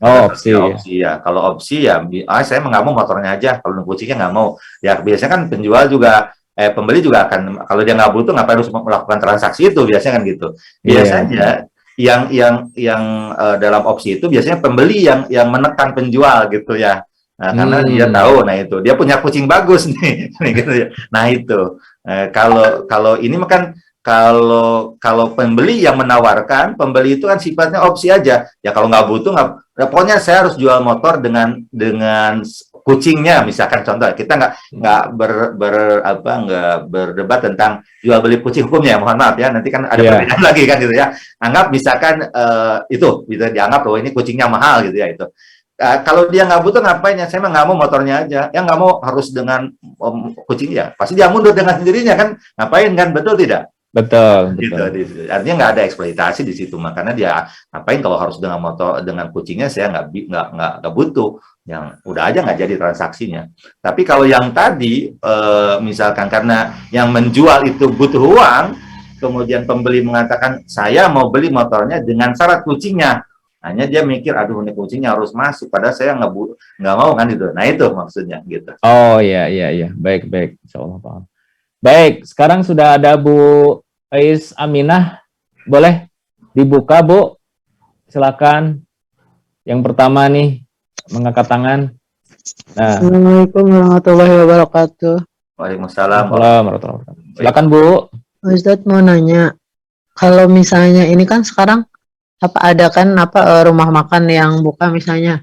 Opsi ya. Kalau opsi ya, saya nggak mau motornya aja, kalau kucingnya nggak mau. Ya biasanya kan penjual juga, pembeli juga akan, kalau dia nggak butuh, ngapain harus melakukan transaksi itu, biasanya kan gitu. Biasanya yang dalam opsi itu biasanya pembeli yang menekan penjual gitu ya. Nah, karena dia tahu, nah itu dia punya kucing bagus nih, gitu ya. Nah itu kalau ini makan kalau pembeli yang menawarkan, pembeli itu kan sifatnya opsi aja. Ya kalau nggak butuh pokoknya saya harus jual motor dengan kucingnya, misalkan contoh. Kita nggak berdebat tentang jual beli kucing hukumnya, mohon maaf ya. Nanti kan ada perbedaan lagi kan gitu ya. Anggap misalkan itu bisa dianggap bahwa ini kucingnya mahal gitu ya itu. Kalau dia nggak butuh ngapain ya? Saya mah nggak mau motornya aja. Yang nggak mau harus dengan kucingnya. Pasti dia mundur dengan sendirinya kan? Ngapain kan? Betul tidak? Betul. Artinya nggak ada eksploitasi di situ. Makanya dia ngapain kalau harus dengan motor dengan kucingnya? Saya nggak butuh. Yang udah aja nggak jadi transaksinya. Tapi kalau yang tadi misalkan karena yang menjual itu butuh uang, kemudian pembeli mengatakan saya mau beli motornya dengan syarat kucingnya. Hanya dia mikir, aduh ini kucingnya harus masuk, padahal saya nggak mau kan itu. Nah itu maksudnya gitu. Oh iya, baik, insyaallah paham. Baik, sekarang sudah ada Bu Ais Aminah, boleh dibuka Bu, silakan. Yang pertama nih mengangkat tangan. Nah. Assalamualaikum warahmatullahi wabarakatuh. Waalaikumsalam. Waalaikumsalam warahmatullahi wabarakatuh. Silakan Bu. Ustadz mau nanya, kalau misalnya ini kan sekarang ada kan rumah makan yang buka misalnya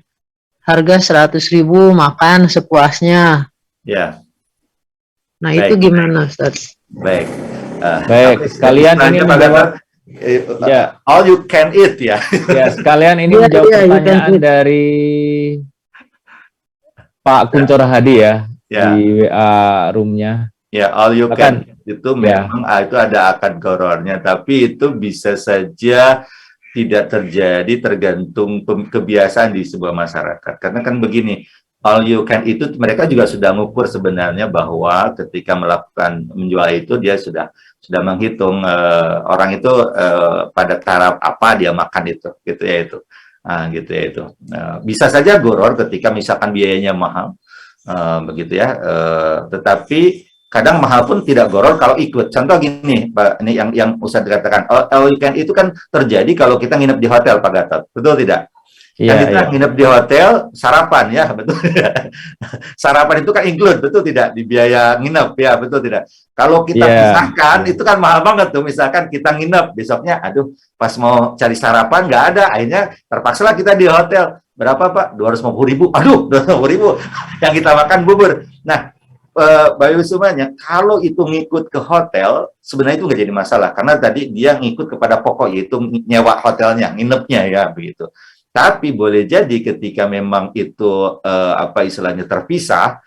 harga 100.000 makan sepuasnya. Ya, Nah Baik. itu gimana Ustadz? baik. Baik, Tapi sekalian istilahnya, ini Pak menjawab. Gatot, Ya. all you can eat ya. Ya, sekalian ini Iya, menjawab iya, you can pertanyaan eat. dari Pak Kuncor Hadi ya, Ya, di WA roomnya. ya all you Silakan. can itu memang itu ada akad gorornya, tapi itu bisa saja tidak terjadi tergantung kebiasaan di sebuah masyarakat. Karena kan begini, all you can itu mereka juga sudah mengukur sebenarnya bahwa ketika melakukan menjual itu dia sudah menghitung orang itu pada taraf apa dia makan itu, gitu ya itu. Nah, gitu ya itu. Bisa saja goror ketika misalkan biayanya mahal, begitu ya. Tetapi kadang mahal pun tidak goror kalau ikut. Contoh gini, Pak, ini yang Ustadz dikatakan, all you can itu kan terjadi kalau kita nginep di hotel, Pak Gatot. Betul tidak? Iya, Kan kita iya. nginep di hotel, sarapan ya, betul tidak? Sarapan itu kan include, betul tidak? Di biaya nginep, ya, betul tidak? Kalau kita Iya. pisahkan, itu kan mahal banget tuh. Misalkan kita nginep, besoknya, aduh, pas mau cari sarapan, nggak ada. Akhirnya terpaksalah kita di hotel. Berapa, Pak? 250.000. Aduh, 250.000. Yang kita makan bubur. Nah, Bayu semuanya, kalau itu ngikut ke hotel, sebenarnya itu nggak jadi masalah. Karena tadi dia ngikut kepada pokok, yaitu nyewa hotelnya, nginepnya ya, begitu. Tapi boleh jadi ketika memang itu apa istilahnya terpisah,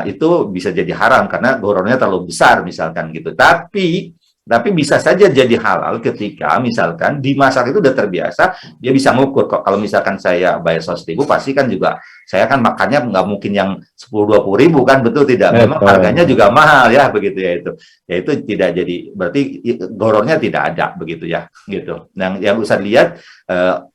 itu bisa jadi haram karena gorornya terlalu besar misalkan gitu. Tapi bisa saja jadi halal ketika misalkan di masyarakat itu udah terbiasa, dia bisa ngukur kok. Kalau misalkan saya bayar 100.000, pasti kan juga saya kan makannya nggak mungkin yang 10-20 ribu kan, betul tidak? Memang Betul. harganya juga mahal ya, begitu ya itu. Ya itu tidak jadi, berarti gorornya tidak ada begitu ya, gitu. Yang usah lihat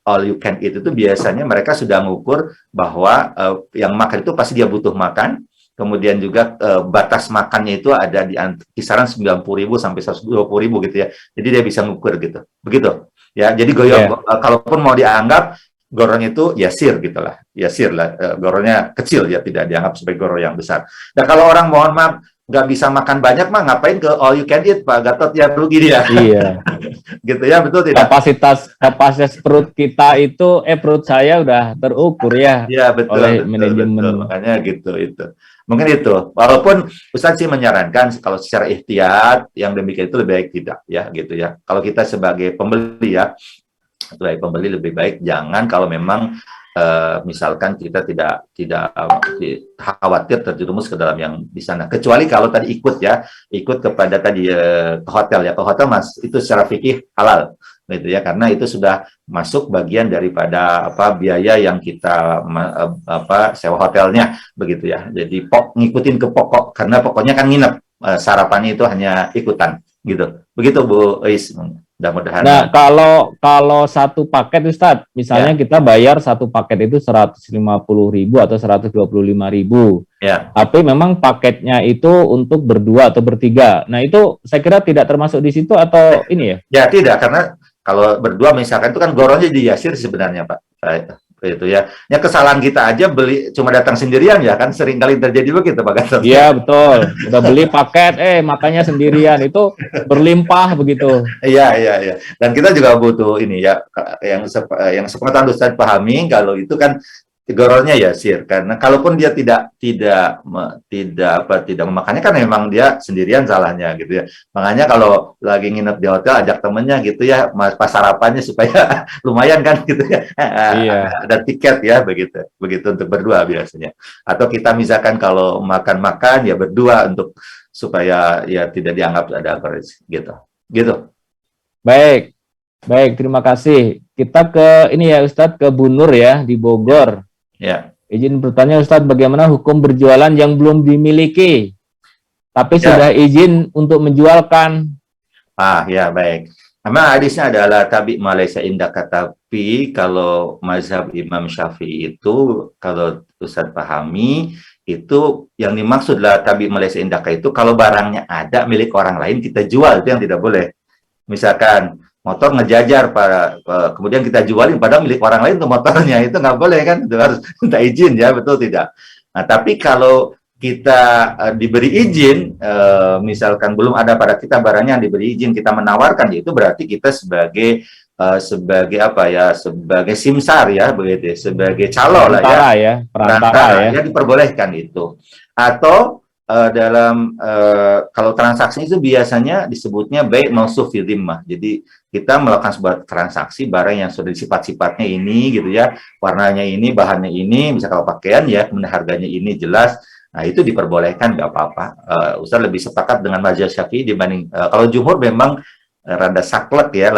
all you can eat itu biasanya mereka sudah mengukur bahwa yang makan itu pasti dia butuh makan. Kemudian juga batas makannya itu ada di kisaran 90.000 sampai 120.000 gitu ya. Jadi dia bisa ngukur gitu. Begitu. Ya, jadi kalaupun mau dianggap gorornya itu yasir gitulah. Yasir lah, gorornya kecil ya, tidak dianggap sebagai goror yang besar. Nah, kalau orang mohon maaf nggak bisa makan banyak mah ngapain ke all you can eat, Pak Gatot, ya rugi dia. Iya. Gitu ya, betul tidak? Kapasitas perut kita itu, perut saya udah terukur ya. Iya, betul, oleh betul, manajemen. betul. Makanya gitu itu. Mungkin itu. Walaupun Ustadz sih menyarankan kalau secara ihtiyat yang demikian itu lebih baik tidak ya, gitu ya. Kalau kita sebagai pembeli ya, sebagai pembeli lebih baik jangan kalau memang misalkan kita tidak khawatir terjerumus ke dalam yang di sana. Kecuali kalau tadi ikut kepada tadi ke hotel ya. Ke hotel Mas itu secara fikih halal gitu ya, karena itu sudah masuk bagian daripada biaya yang kita sewa hotelnya begitu ya. Jadi ngikutin ke pokok, karena pokoknya kan nginep, sarapannya itu hanya ikutan gitu. Begitu Bu Is. Mudah-mudahan. Nah, kalau satu paket Ustadz, misalnya kita bayar satu paket itu 150.000 atau 125.000. Ya. Tapi memang paketnya itu untuk berdua atau bertiga. Nah, itu saya kira tidak termasuk di situ atau ini ya? Ya, tidak, karena kalau berdua misalkan itu kan gorongnya di yasir sebenarnya, Pak. Itu ya. Ya kesalahan kita aja beli cuma datang sendirian ya kan, sering kali terjadi begitu, Pak Gatot. Iya, betul. Udah beli paket makannya sendirian, itu berlimpah begitu. Iya. Dan kita juga butuh ini ya, yang sepengetahuan Ustaz pahami kalau itu kan gorornya yasir, karena kalaupun dia tidak memakannya kan memang dia sendirian salahnya gitu ya. Makanya kalau lagi nginep di hotel ajak temennya gitu ya, pas sarapannya supaya lumayan kan gitu ya. Iya. Ada tiket ya, begitu untuk berdua biasanya. Atau kita misalkan kalau makan ya berdua untuk supaya ya tidak dianggap ada koreksi gitu. Baik, terima kasih. Kita ke ini ya Ustadz, ke Bu Nur ya di Bogor. Ya. Izin bertanya Ustadz, bagaimana hukum berjualan yang belum dimiliki, tapi sudah izin untuk menjualkan? Ya baik. Memang hadisnya adalah tabi malaysa indaka, tapi kalau mazhab Imam Syafi'i itu, kalau Ustadz pahami, itu yang dimaksudlah tabi malaysa indaka itu kalau barangnya ada milik orang lain kita jual, itu yang tidak boleh. Misalkan motor ngejajar kemudian kita jualin padahal milik orang lain tuh motornya, itu nggak boleh kan, itu harus minta izin ya, betul tidak? Nah, tapi kalau kita diberi izin, misalkan belum ada pada kita barangnya yang diberi izin, kita menawarkan, itu berarti kita sebagai apa ya, sebagai simsar ya, begitu ya, sebagai calo lah ya, perantara ya. ya diperbolehkan itu. Atau dalam kalau transaksi itu biasanya disebutnya bai' mausuf fi dhimmah. Jadi kita melakukan sebuah transaksi barang yang sudah sifat-sifatnya ini gitu ya, warnanya ini, bahannya ini, bisa kalau pakaian ya, kemudian harganya ini jelas. Nah, itu diperbolehkan, nggak apa-apa. Ustaz lebih sepakat dengan mazhab Syafi'i dibanding kalau jumhur memang rada saklek ya,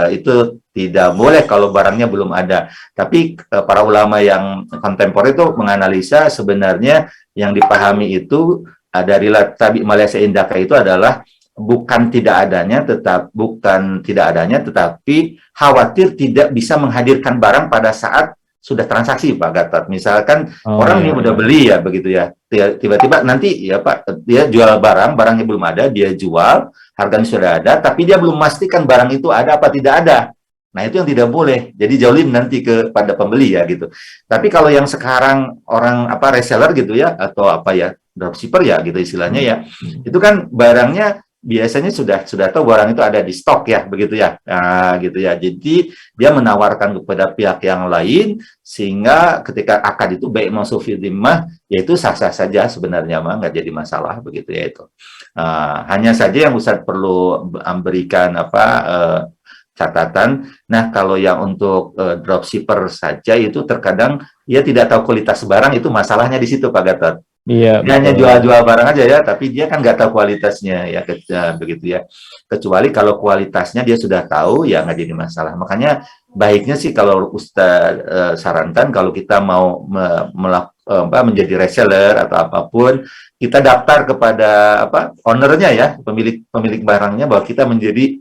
itu tidak boleh kalau barangnya belum ada. Tapi para ulama yang kontemporer itu menganalisa sebenarnya yang dipahami itu dari tabi Malaysia Indaka itu adalah bukan tidak adanya, tetapi khawatir tidak bisa menghadirkan barang pada saat sudah transaksi, Pak Gatot. Misalkan orang ini udah beli ya, begitu ya, tiba-tiba nanti ya Pak, dia jual barangnya belum ada, dia jual, harganya sudah ada, tapi dia belum memastikan barang itu ada apa tidak ada. Nah, itu yang tidak boleh. Jadi zalim nanti kepada pembeli ya gitu. Tapi kalau yang sekarang orang reseller gitu ya, atau apa ya, dropshipper ya gitu istilahnya ya, itu kan barangnya biasanya sudah tahu barang itu ada di stok ya, begitu ya. Nah, gitu ya. Jadi dia menawarkan kepada pihak yang lain, sehingga ketika akad itu bai' mausuf fi dhimmah, yaitu sah-sah saja sebenarnya, mah nggak jadi masalah, begitu ya itu. Hanya saja yang Ustadz perlu berikan catatan. Nah, kalau yang untuk dropshipper saja itu terkadang dia tidak tahu kualitas barang, itu masalahnya di situ Pak Gatot. Iya, Dia hanya jual-jual barang aja ya, tapi dia kan nggak tahu kualitasnya ya, begitu ya. Kecuali kalau kualitasnya dia sudah tahu, ya nggak jadi masalah. Makanya baiknya sih kalau Ustaz sarankan, kalau kita mau menjadi reseller atau apapun, kita daftar kepada ownernya ya, pemilik barangnya, bahwa kita menjadi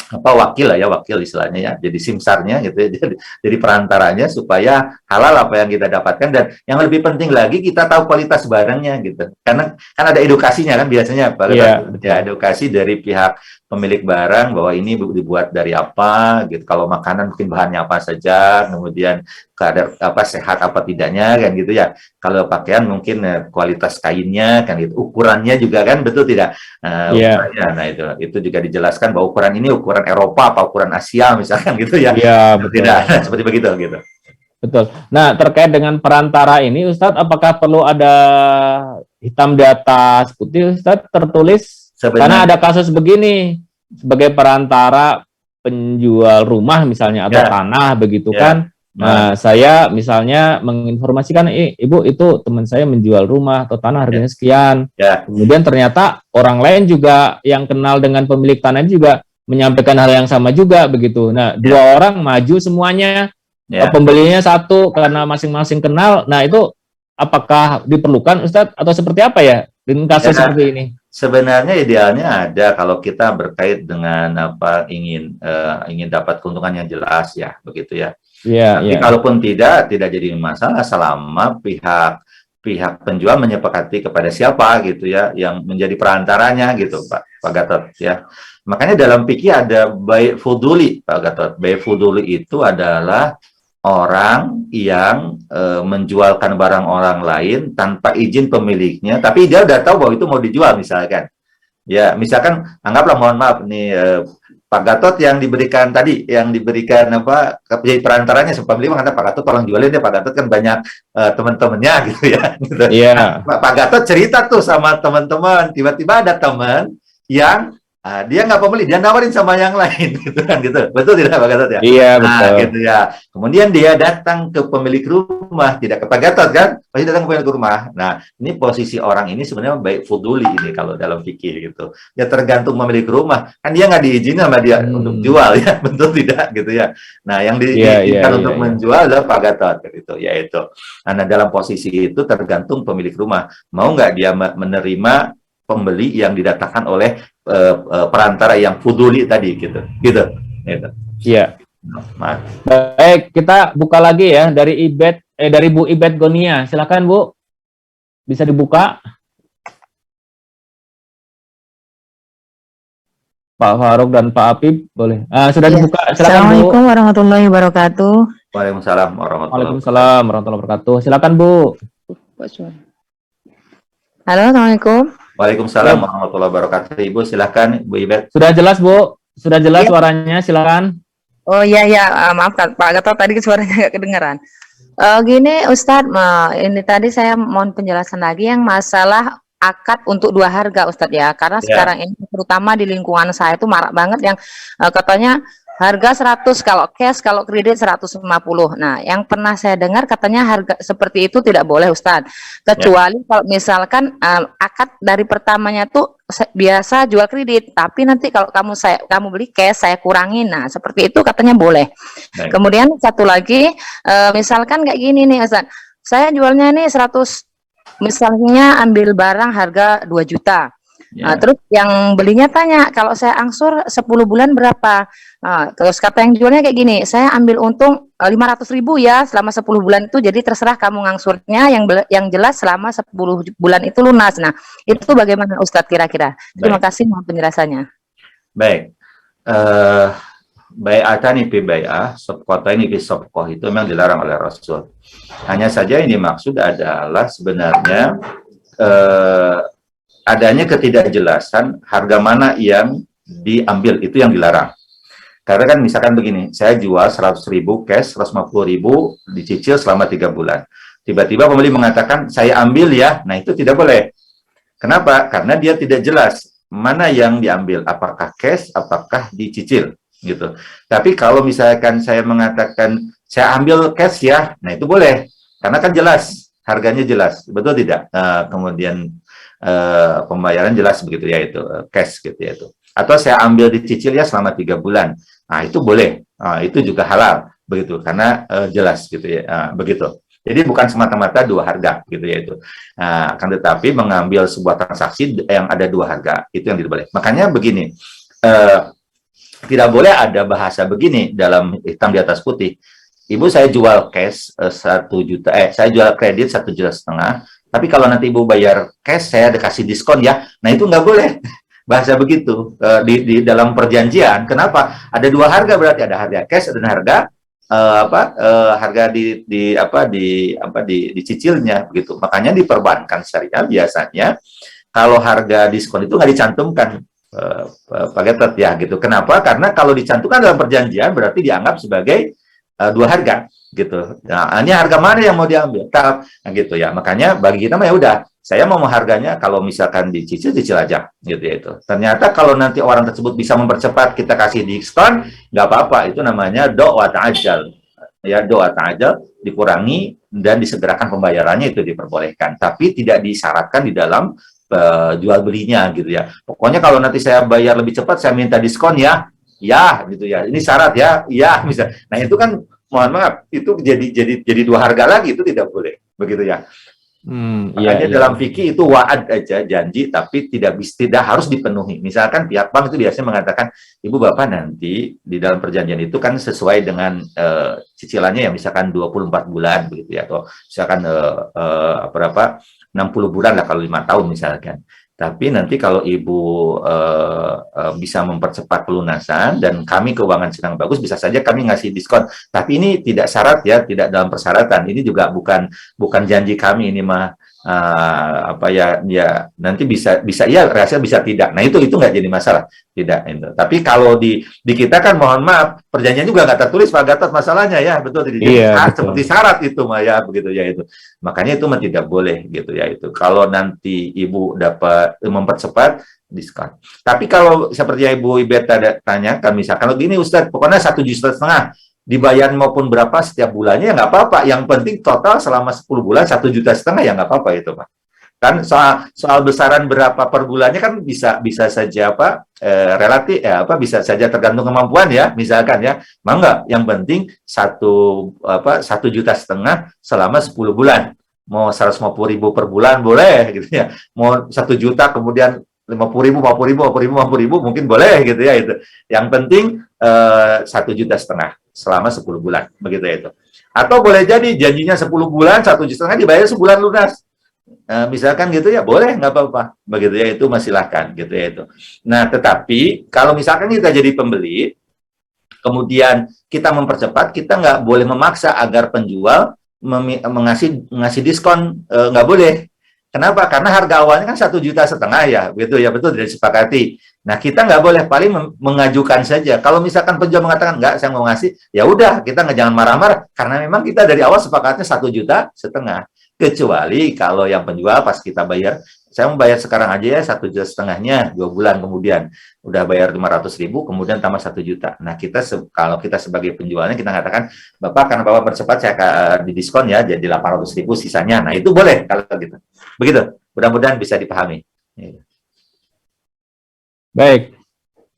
wakil lah ya, wakil istilahnya ya, jadi simsarnya gitu ya, jadi perantaranya supaya halal apa yang kita dapatkan, dan yang lebih penting lagi kita tahu kualitas barangnya gitu, karena kan ada edukasinya kan biasanya Pak, ya edukasi dari pihak pemilik barang bahwa ini dibuat dari apa gitu, kalau makanan mungkin bahannya apa saja, kemudian kadar sehat apa tidaknya kan gitu ya, kalau pakaian mungkin kualitas kainnya kan gitu, ukurannya juga kan, betul tidak? Ukurannya, nah itu juga dijelaskan bahwa ukuran ini ukuran Eropa apa ukuran Asia misalkan gitu ya. Iya, betul. Tidak seperti begitu gitu. Betul. Nah, terkait dengan perantara ini Ustadz, apakah perlu ada hitam di atas putih Ustadz tertulis? Karena ada kasus begini, sebagai perantara penjual rumah misalnya atau tanah begitu kan. Nah, saya misalnya menginformasikan, Ibu itu teman saya menjual rumah atau tanah harganya sekian. Kemudian ternyata orang lain juga yang kenal dengan pemilik tanah juga menyampaikan hal yang sama juga begitu. Nah, dua orang maju semuanya, pembelinya satu karena masing-masing kenal. Nah, itu apakah diperlukan Ustadz atau seperti apa ya dengan kasus seperti ini? Sebenarnya idealnya ada kalau kita berkait dengan ingin dapat keuntungan yang jelas ya, begitu ya. Tapi kalaupun tidak jadi masalah selama pihak penjual menyepakati kepada siapa gitu ya yang menjadi perantaranya gitu Pak Gatot ya. Makanya dalam fikih ada bai' fuduli Pak Gatot. Bai' fuduli itu adalah orang yang menjualkan barang orang lain tanpa izin pemiliknya, tapi dia udah tahu bahwa itu mau dijual misalkan. Ya, misalkan anggaplah, mohon maaf nih Pak Gatot yang diberikan jadi perantaranya, pembeli mengatakan Pak Gatot tolong jualin deh, Pak Gatot kan banyak teman-temannya gitu ya. Gitu. Pak Gatot cerita tuh sama teman-teman, tiba-tiba ada teman yang dia nggak pembeli, dia nawarin sama yang lain gitu kan, gitu. Betul tidak Pak Gatot ya? Iya, betul. Gitu ya. Kemudian dia datang ke pemilik rumah, tidak ke Pak Gatot kan? Pasti datang ke pemilik rumah. Nah, ini posisi orang ini sebenarnya baik fuduli ini kalau dalam fikih gitu. Ya tergantung pemilik rumah. Kan dia nggak diizinin sama dia untuk jual ya, betul tidak gitu ya. Nah, yang diizinkan untuk menjual adalah Pak Gatot gitu, yaitu. Nah, dalam posisi itu tergantung pemilik rumah. Mau nggak dia menerima pembeli yang didatangkan oleh perantara yang fuduli tadi gitu. Iya. Baik, kita buka lagi ya dari dari Bu Ibet Gonia. Silakan Bu, bisa dibuka. Pak Faruk dan Pak Apip boleh. Sudah dibuka. Silakan, Assalamualaikum warahmatullahi wabarakatuh. Waalaikumsalam warahmatullahi wabarakatuh. Silakan Bu. Halo, Assalamualaikum. Waalaikumsalam warahmatullahi wabarakatuh. Ibu silahkan, Bu Ibet. Sudah jelas, Bu? Sudah jelas Iya. suaranya, silakan. Oh iya ya, maaf Pak Gatot tadi suaranya nggak kedengaran. Gini Ustadz, ini tadi saya mohon penjelasan lagi yang masalah akad untuk dua harga Ustadz ya, karena Ya. sekarang ini terutama di lingkungan saya itu marak banget yang katanya harga 100 kalau cash, kalau kredit 150. Nah, yang pernah saya dengar katanya harga seperti itu tidak boleh Ustadz. Kecuali kalau misalkan akad dari pertamanya tuh biasa jual kredit, tapi nanti kalau kamu beli cash saya kurangin. Nah, seperti itu katanya boleh. Baik. Kemudian satu lagi, misalkan kayak gini nih Ustaz, saya jualnya nih 100, misalnya ambil barang harga 2 juta. Ya. Nah, terus yang belinya tanya, kalau saya angsur 10 bulan berapa? Nah, terus kata yang jualnya kayak gini, saya ambil untung 500.000 ya selama 10 bulan itu, jadi terserah kamu ngangsurnya, yang jelas selama 10 bulan itu lunas. Nah, itu bagaimana Ustadz kira-kira? Terima kasih mohon penjelasannya. Baik. Bai'atan fi bai'ah, safqatain fi safqah itu memang dilarang oleh Rasul. Hanya saja ini maksud adalah sebenarnya adanya ketidakjelasan harga mana yang diambil, itu yang dilarang. Karena kan misalkan begini, saya jual 100.000 cash, 150.000 dicicil selama 3 bulan. Tiba-tiba pembeli mengatakan, saya ambil ya, nah itu tidak boleh. Kenapa? Karena dia tidak jelas mana yang diambil, apakah cash, apakah dicicil, gitu. Tapi kalau misalkan saya mengatakan, saya ambil cash ya, nah itu boleh. Karena kan jelas, harganya jelas, betul tidak? Kemudian pembayaran jelas begitu ya, itu cash gitu ya itu. Atau saya ambil dicicil ya selama 3 bulan. Nah, itu boleh. Itu juga halal begitu karena jelas gitu ya. Begitu. Jadi bukan semata-mata dua harga gitu ya itu. Akan tetapi mengambil sebuah transaksi yang ada dua harga, itu yang tidak boleh. Makanya begini, tidak boleh ada bahasa begini dalam hitam di atas putih. Ibu, saya jual cash 1 juta, saya jual kredit 1,5 juta. Tapi kalau nanti ibu bayar cash, saya dikasih diskon ya. Nah, itu nggak boleh. Bahasa begitu di dalam perjanjian. Kenapa? Ada dua harga, berarti ada harga cash dan harga harga dicicilnya begitu. Makanya di perbankan syariah biasanya kalau harga diskon itu nggak dicantumkan, Pak Gatot ya gitu. Kenapa? Karena kalau dicantumkan dalam perjanjian berarti dianggap sebagai dua harga gitu. Nah, ini harga mana yang mau diambil? Nah, gitu ya. Makanya bagi kita mah ya udah, saya mau harganya kalau misalkan dicicil aja gitu ya itu. Ternyata kalau nanti orang tersebut bisa mempercepat, kita kasih diskon, nggak apa-apa. Itu namanya doa ta'ajjal. Ya, doa ta'ajjal dikurangi dan disegerakan pembayarannya, itu diperbolehkan. Tapi tidak disyaratkan di dalam jual belinya gitu ya. Pokoknya kalau nanti saya bayar lebih cepat, saya minta diskon ya. Ya gitu ya. Ini syarat ya. Ya misal. Nah, itu kan mohon maaf, itu jadi dua harga lagi, itu tidak boleh. Begitu ya. Makanya dalam fikih itu wa'ad aja, janji, tapi tidak harus dipenuhi. Misalkan pihak bank itu biasanya mengatakan, ibu bapak nanti di dalam perjanjian itu kan sesuai dengan cicilannya yang misalkan 24 bulan begitu ya, atau misalkan 60 bulan lah kalau 5 tahun misalkan. Tapi nanti kalau ibu bisa mempercepat pelunasan dan kami keuangan sedang bagus, bisa saja kami ngasih diskon. Tapi ini tidak syarat ya, tidak dalam persyaratan. Ini juga bukan janji kami, ini mah nanti bisa iya, rasanya bisa tidak. Nah, itu nggak jadi masalah, tidak itu. Tapi kalau di kita kan mohon maaf, perjanjian juga nggak tertulis, Pak Gatot, masalahnya ya, betul. Jadi seperti syarat itu mah ya, begitu ya itu. Makanya itu mah tidak boleh gitu ya itu. Kalau nanti ibu dapat mempercepat, diskon. Tapi kalau seperti yang Ibu Ibet tanyakan, misalkan begini Ustadz, pokoknya 1,5 juta dibayar maupun berapa setiap bulannya ya nggak apa-apa. Yang penting total selama 10 bulan 1,5 juta ya nggak apa-apa itu, Pak. Kan soal besaran berapa per bulannya kan bisa saja relatif bisa saja tergantung kemampuan ya, misalkan ya. Mangga, yang penting 1,5 juta selama 10 bulan. Mau 150.000 per bulan boleh gitu ya. Mau 1 juta kemudian 50.000 mungkin boleh gitu ya itu. Yang penting 1,5 juta selama 10 bulan begitu ya itu. Atau boleh jadi janjinya 10 bulan 1,5 juta dibayar sebulan lunas. Misalkan gitu ya boleh, nggak apa-apa begitu ya, itu silahkan gitu ya itu. Nah, tetapi kalau misalkan kita jadi pembeli kemudian kita mempercepat, kita nggak boleh memaksa agar penjual ngasih diskon, nggak boleh. Kenapa? Karena harga awalnya kan 1,5 juta ya, begitu ya, betul, tidak disepakati. Nah, kita nggak boleh, paling mengajukan saja. Kalau misalkan penjual mengatakan nggak, saya mau ngasih, ya udah, kita nggak, jangan marah-marah, karena memang kita dari awal sepakatnya 1,5 juta. Kecuali kalau yang penjual pas kita bayar, saya mau bayar sekarang aja ya 1,5 juta, 2 bulan kemudian udah bayar 500.000, kemudian tambah 1 juta. Nah, kalau kita sebagai penjualnya, kita katakan, Bapak, karena Bapak bercepat, saya didiskon ya, jadi 800.000 sisanya. Nah, itu boleh kalau gitu. Begitu, mudah-mudahan bisa dipahami. Baik.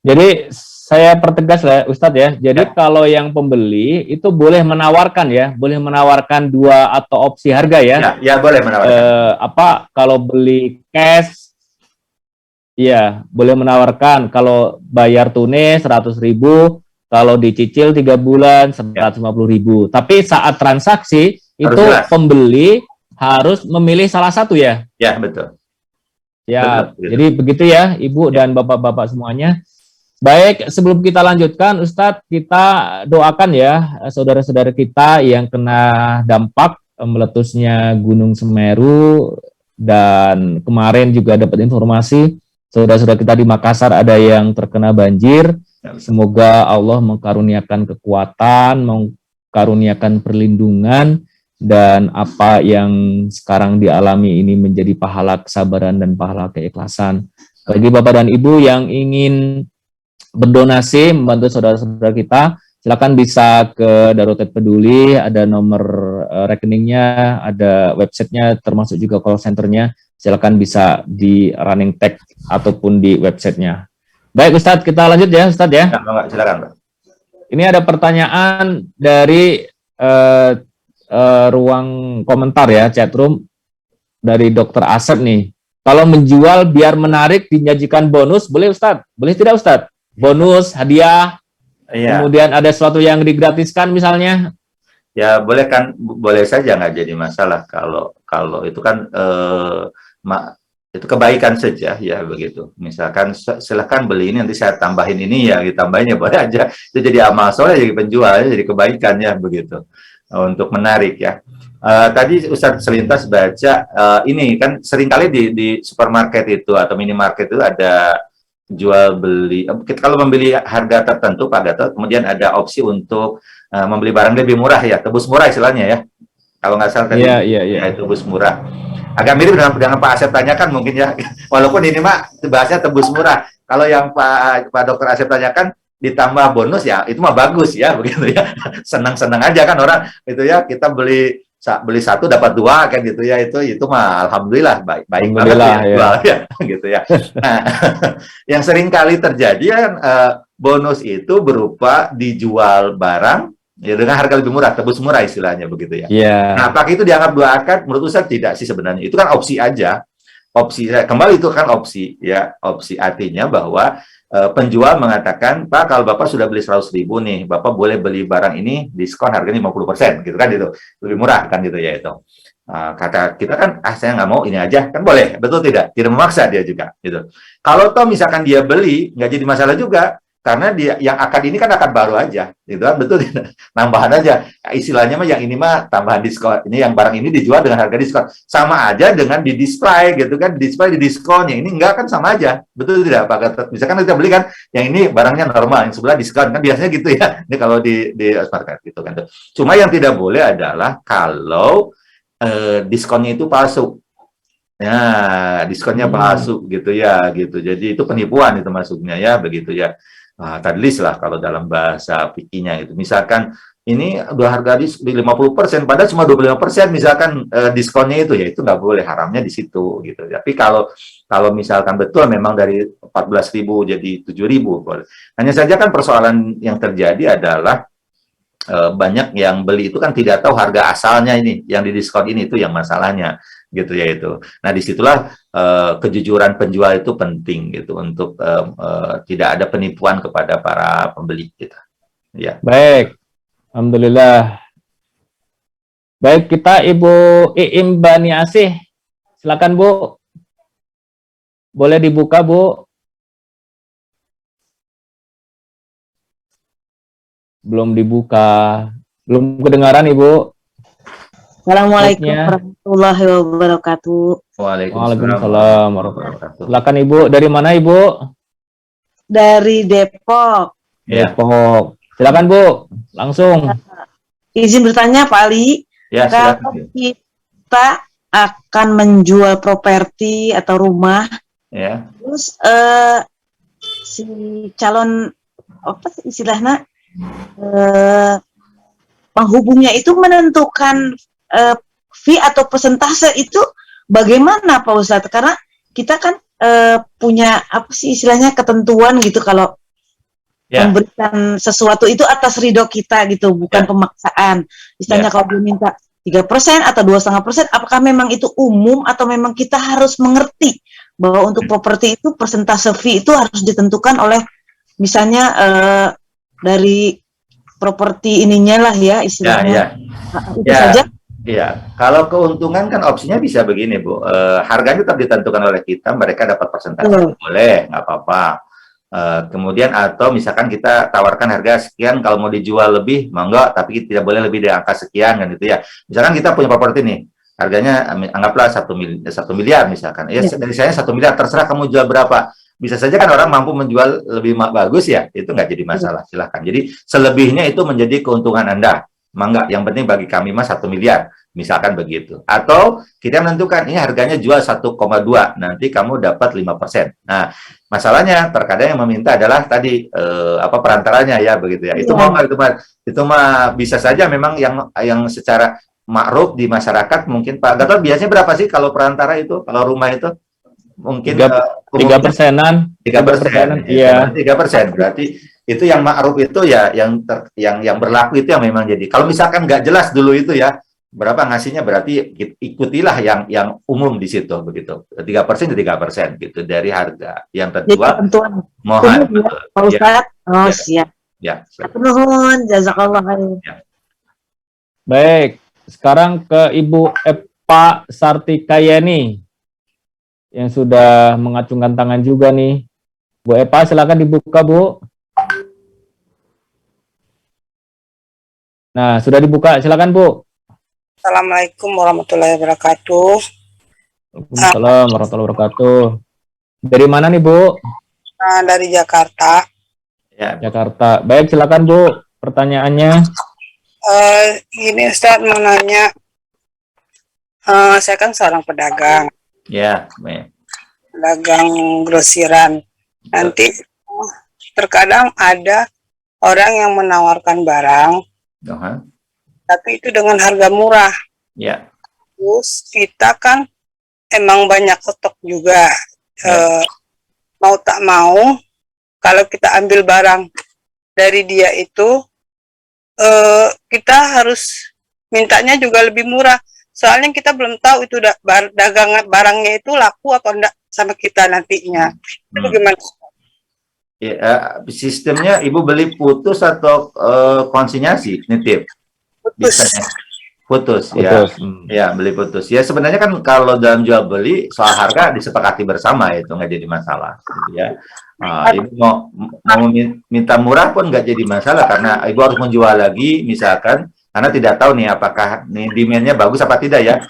Jadi saya pertegas lah Ustadz ya. Jadi kalau yang pembeli itu boleh menawarkan ya, boleh menawarkan 2 atau opsi harga ya. Ya boleh menawarkan. Kalau beli cash, ya boleh menawarkan. Kalau bayar tunai 100.000, kalau dicicil 3 bulan 150.000. Tapi saat transaksi itu jelas. pembeli harus memilih salah satu ya. Ya, betul. Ya, betul. jadi begitu ya Ibu dan Bapak-bapak semuanya. Baik, sebelum kita lanjutkan, Ustadz, kita doakan ya saudara-saudara kita yang kena dampak meletusnya Gunung Semeru, dan kemarin juga dapat informasi saudara-saudara kita di Makassar ada yang terkena banjir. Semoga Allah mengkaruniakan kekuatan, mengkaruniakan perlindungan, dan apa yang sekarang dialami ini menjadi pahala kesabaran dan pahala keikhlasan. Bagi Bapak dan Ibu yang ingin berdonasi membantu saudara-saudara kita, silakan bisa ke Darurat Peduli, ada nomor rekeningnya, ada websitenya, termasuk juga call centernya. Silakan bisa di running tag ataupun di websitenya. Baik Ustadz, kita lanjut ya Ustadz ya. Silakan Pak. Ini ada pertanyaan dari ruang komentar ya, chatroom, dari Dr. Asep nih. Kalau menjual biar menarik, dinyajikan bonus, boleh Ustadz? Boleh tidak Ustadz? Bonus, hadiah, kemudian ada sesuatu yang digratiskan misalnya. Ya boleh kan, boleh saja, nggak jadi masalah. Kalau itu kan itu kebaikan saja ya, begitu. Misalkan silahkan beli ini, nanti saya tambahin ini ya, ditambahin ya boleh aja. Itu jadi amal soleh, jadi penjual, jadi kebaikan ya, begitu. Untuk menarik ya. Tadi Ustadz selintas baca ini kan seringkali di supermarket itu atau minimarket itu ada jual beli. Kalau membeli harga tertentu Pak Gatot, kemudian ada opsi untuk membeli barang lebih murah ya, tebus murah istilahnya ya. Kalau nggak salah tadi, ya, tebus murah. Agak mirip dengan Pak Asep tanyakan mungkin ya. Walaupun ini mah bahasnya tebus murah. Kalau yang Pak Dokter Asep tanyakan ditambah bonus ya, itu mah bagus ya, begitu ya. Senang-senang aja kan orang itu ya, kita beli satu dapat 2 kan gitu ya, itu mah alhamdulillah baik banget ya, gitu ya. Nah, yang sering kali terjadi kan bonus itu berupa dijual barang ya dengan harga lebih murah, tebus murah istilahnya, begitu ya. Nah, apakah itu dianggap 2 akad? Menurut saya tidak sih sebenarnya. Itu kan opsi aja. Opsi kembali itu kan opsi ya, opsi artinya bahwa penjual mengatakan, Pak, kalau Bapak sudah beli 100.000 nih, Bapak boleh beli barang ini diskon harganya 50%, gitu kan, itu lebih murah kan, gitu ya itu. Kata kita kan, saya nggak mau, ini aja, kan boleh, betul tidak? Tidak memaksa dia juga, gitu. Kalau toh misalkan dia beli, nggak jadi masalah juga, karena dia yang akad ini kan akad baru aja, gitu kan, betul tidak? Nambahan aja, istilahnya mah yang ini mah tambahan diskon, ini yang barang ini dijual dengan harga diskon, sama aja dengan di display, gitu kan, di display di diskon, yang ini enggak kan sama aja, betul tidak Pak Gatot? Misalkan kita beli kan, yang ini barangnya normal, yang sebelah diskon, kan biasanya gitu ya, ini kalau di market gitu kan. Cuma yang tidak boleh adalah kalau diskonnya itu palsu. Ya, diskonnya palsu gitu ya, gitu. Jadi itu penipuan itu masuknya ya, begitu ya. Tadlis lah kalau dalam bahasa fikihnya itu. Misalkan ini udah harga di 50%, padahal cuma 25% misalkan diskonnya itu, ya itu nggak boleh, haramnya di situ gitu. Tapi kalau misalkan betul memang dari 14.000 jadi 7.000 boleh. Hanya saja kan persoalan yang terjadi adalah banyak yang beli itu kan tidak tahu harga asalnya ini, yang didiskon ini, itu yang masalahnya gitu ya itu. Nah disitulah kejujuran penjual itu penting gitu untuk tidak ada penipuan kepada para pembeli kita. Ya. Baik, alhamdulillah. Baik, kita Ibu Iim Bani Asih, silakan Bu. Boleh dibuka Bu? Belum dibuka, belum kedengaran Ibu. Assalamualaikum Tutupnya. warahmatullahi wabarakatuh. Waalaikumsalam warahmatullahi wabarakatuh. Silakan Ibu, dari mana Ibu? Dari Depok. Ya, Depok. Silakan Bu, langsung. Izin bertanya Pak Ali, ya kalau silakan. kita akan menjual properti atau rumah, Ya, terus si calon apa sih istilahnya penghubungnya itu menentukan fee atau persentase itu bagaimana Pak Ustadz? Karena kita kan punya apa sih istilahnya ketentuan gitu kalau ya, memberikan sesuatu itu atas ridho kita gitu, bukan Ya. pemaksaan. Misalnya Ya. kalau dia minta 3% atau 2,5%, apakah memang itu umum atau memang kita harus mengerti bahwa untuk properti itu persentase fee itu harus ditentukan oleh misalnya dari properti ininya lah ya ya, istilahnya. ya. Itu Ya. saja. Iya, kalau keuntungan kan opsinya bisa begini, Bu. Harganya tetap ditentukan oleh kita, mereka dapat persentase, boleh, nggak apa-apa. Kemudian atau misalkan kita tawarkan harga sekian, kalau mau dijual lebih, monggo, tapi tidak boleh lebih dari angka sekian, kan gitu ya. Misalkan kita punya properti nih, harganya anggaplah 1 miliar misalkan. Ya, dari saya 1 miliar, terserah kamu jual berapa. Bisa saja kan orang mampu menjual lebih bagus ya, itu nggak jadi masalah, silahkan. Jadi selebihnya itu menjadi keuntungan Anda. Mangga, yang penting bagi kami mah 1 miliar, misalkan begitu. Atau kita menentukan ini harganya jual 1,2, nanti kamu dapat 5%. Nah, masalahnya terkadang yang meminta adalah tadi perantaranya ya begitu ya. Itu mau nggak itu mah bisa saja memang yang secara ma'ruf di masyarakat mungkin Pak Gatot biasanya berapa sih kalau perantara itu, kalau rumah itu? Mungkin 3%-an. 3%. Iya. 3%. Berarti itu yang ma'ruf itu ya yang berlaku itu yang memang jadi. Kalau misalkan nggak jelas dulu itu ya berapa ngasihnya, berarti ikutilah yang umum di situ begitu. 3% 3% gitu dari harga yang terjual. Mohon Pak Ustadz. Oh, Ya. siap. Ya. Nuhun, jazakallah khair. Baik, sekarang ke Ibu Epa Sartikayani yang sudah mengacungkan tangan juga nih. Bu Epa, silakan dibuka, Bu. Nah, sudah dibuka, silakan Bu. Assalamualaikum warahmatullahi wabarakatuh. Waalaikumsalam warahmatullahi wabarakatuh. Dari mana nih Bu? Dari Jakarta. Ya. Jakarta. Baik, silakan Bu. Pertanyaannya. Ini Ustadz mau nanya, saya kan seorang pedagang. Ya. Pedagang grosiran. Nanti terkadang ada orang yang menawarkan barang, tapi itu dengan harga murah. Ya. Terus kita kan emang banyak stok juga. Mau tak mau, kalau kita ambil barang dari dia itu, kita harus mintanya juga lebih murah. Soalnya kita belum tahu itu dagangan barangnya itu laku apa enggak sama kita nantinya. Itu bagaimana? Ya, sistemnya Ibu beli putus atau konsinyasi nitip? Putus. Putus ya. Ya, beli putus. Ya sebenarnya kan kalau dalam jual beli soal harga disepakati bersama, itu nggak jadi masalah gitu ya. Ibu mau minta murah pun nggak jadi masalah karena Ibu harus menjual lagi misalkan, karena tidak tahu nih apakah nih demand-nya bagus apa tidak ya